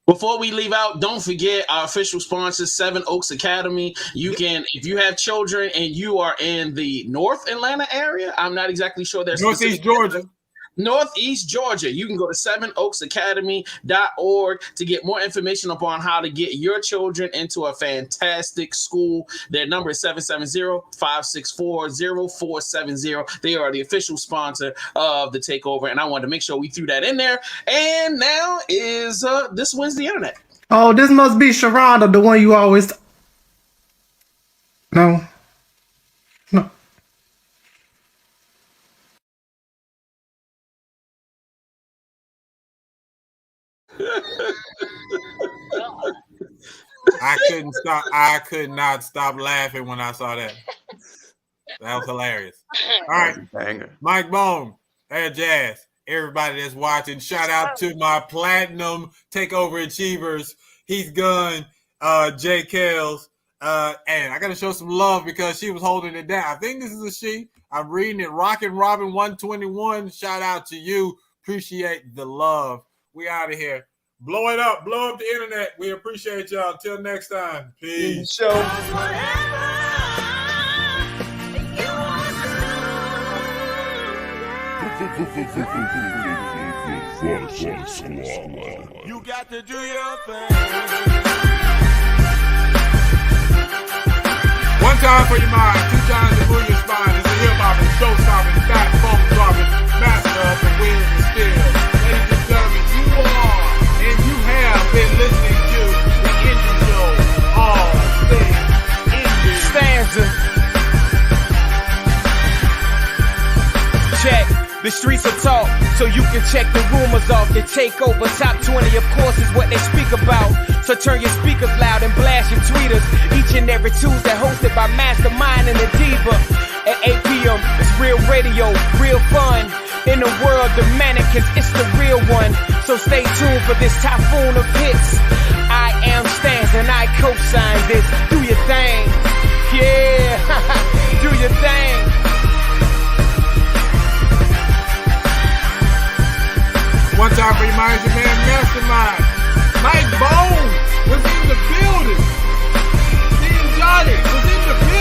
Before we leave out, don't forget our official sponsor, Seven Oaks Academy. You can, if you have children and you are in the North Atlanta area, I'm not exactly sure there's Northeast Georgia. Northeast Georgia. You can go to sevenoaksacademy.org to get more information upon how to get your children into a fantastic school. Their number is 770-564-0470. They are the official sponsor of the Takeover, and I wanted to make sure we threw that in there. And now is This Wins the Internet. Oh, this must be Sharonda, the one you always... No. I could not stop laughing when I saw that. That was hilarious. All right, banger. Mike Bone, Air Jazz, everybody that's watching. Shout out to my platinum Takeover achievers, Heath Gunn, Jay Kells, and I gotta show some love because she was holding it down. I think this is a she. I'm reading it. Rockin' Robin 121. Shout out to you. Appreciate the love. We out of here. Blow it up. Blow up the internet. We appreciate y'all. Until next time. Peace. Show. You got to do your thing. One time for your mind, two times to move your spine. It's a hip-hopping, show-stopping, fat funk-dropping, master of the wheels and steel. Ladies and gentlemen, you are and you have been listening to the Indie Show, all things indie. Stanza. Check. The streets will talk, so you can check the rumors off. The Takeover top 20, of course, is what they speak about. So turn your speakers loud and blast your tweeters. Each and every Tuesday, hosted by Mastermind and the Diva. At 8 p.m., it's real radio, real fun. In the world of mannequins, it's the real one. So stay tuned for this typhoon of hits. I am Stans and I co-sign this. Do your thing. Yeah, do your thing. One time for your mind, your man Mastermind. Mike Bone was in the building. Dean Johnny was in the building.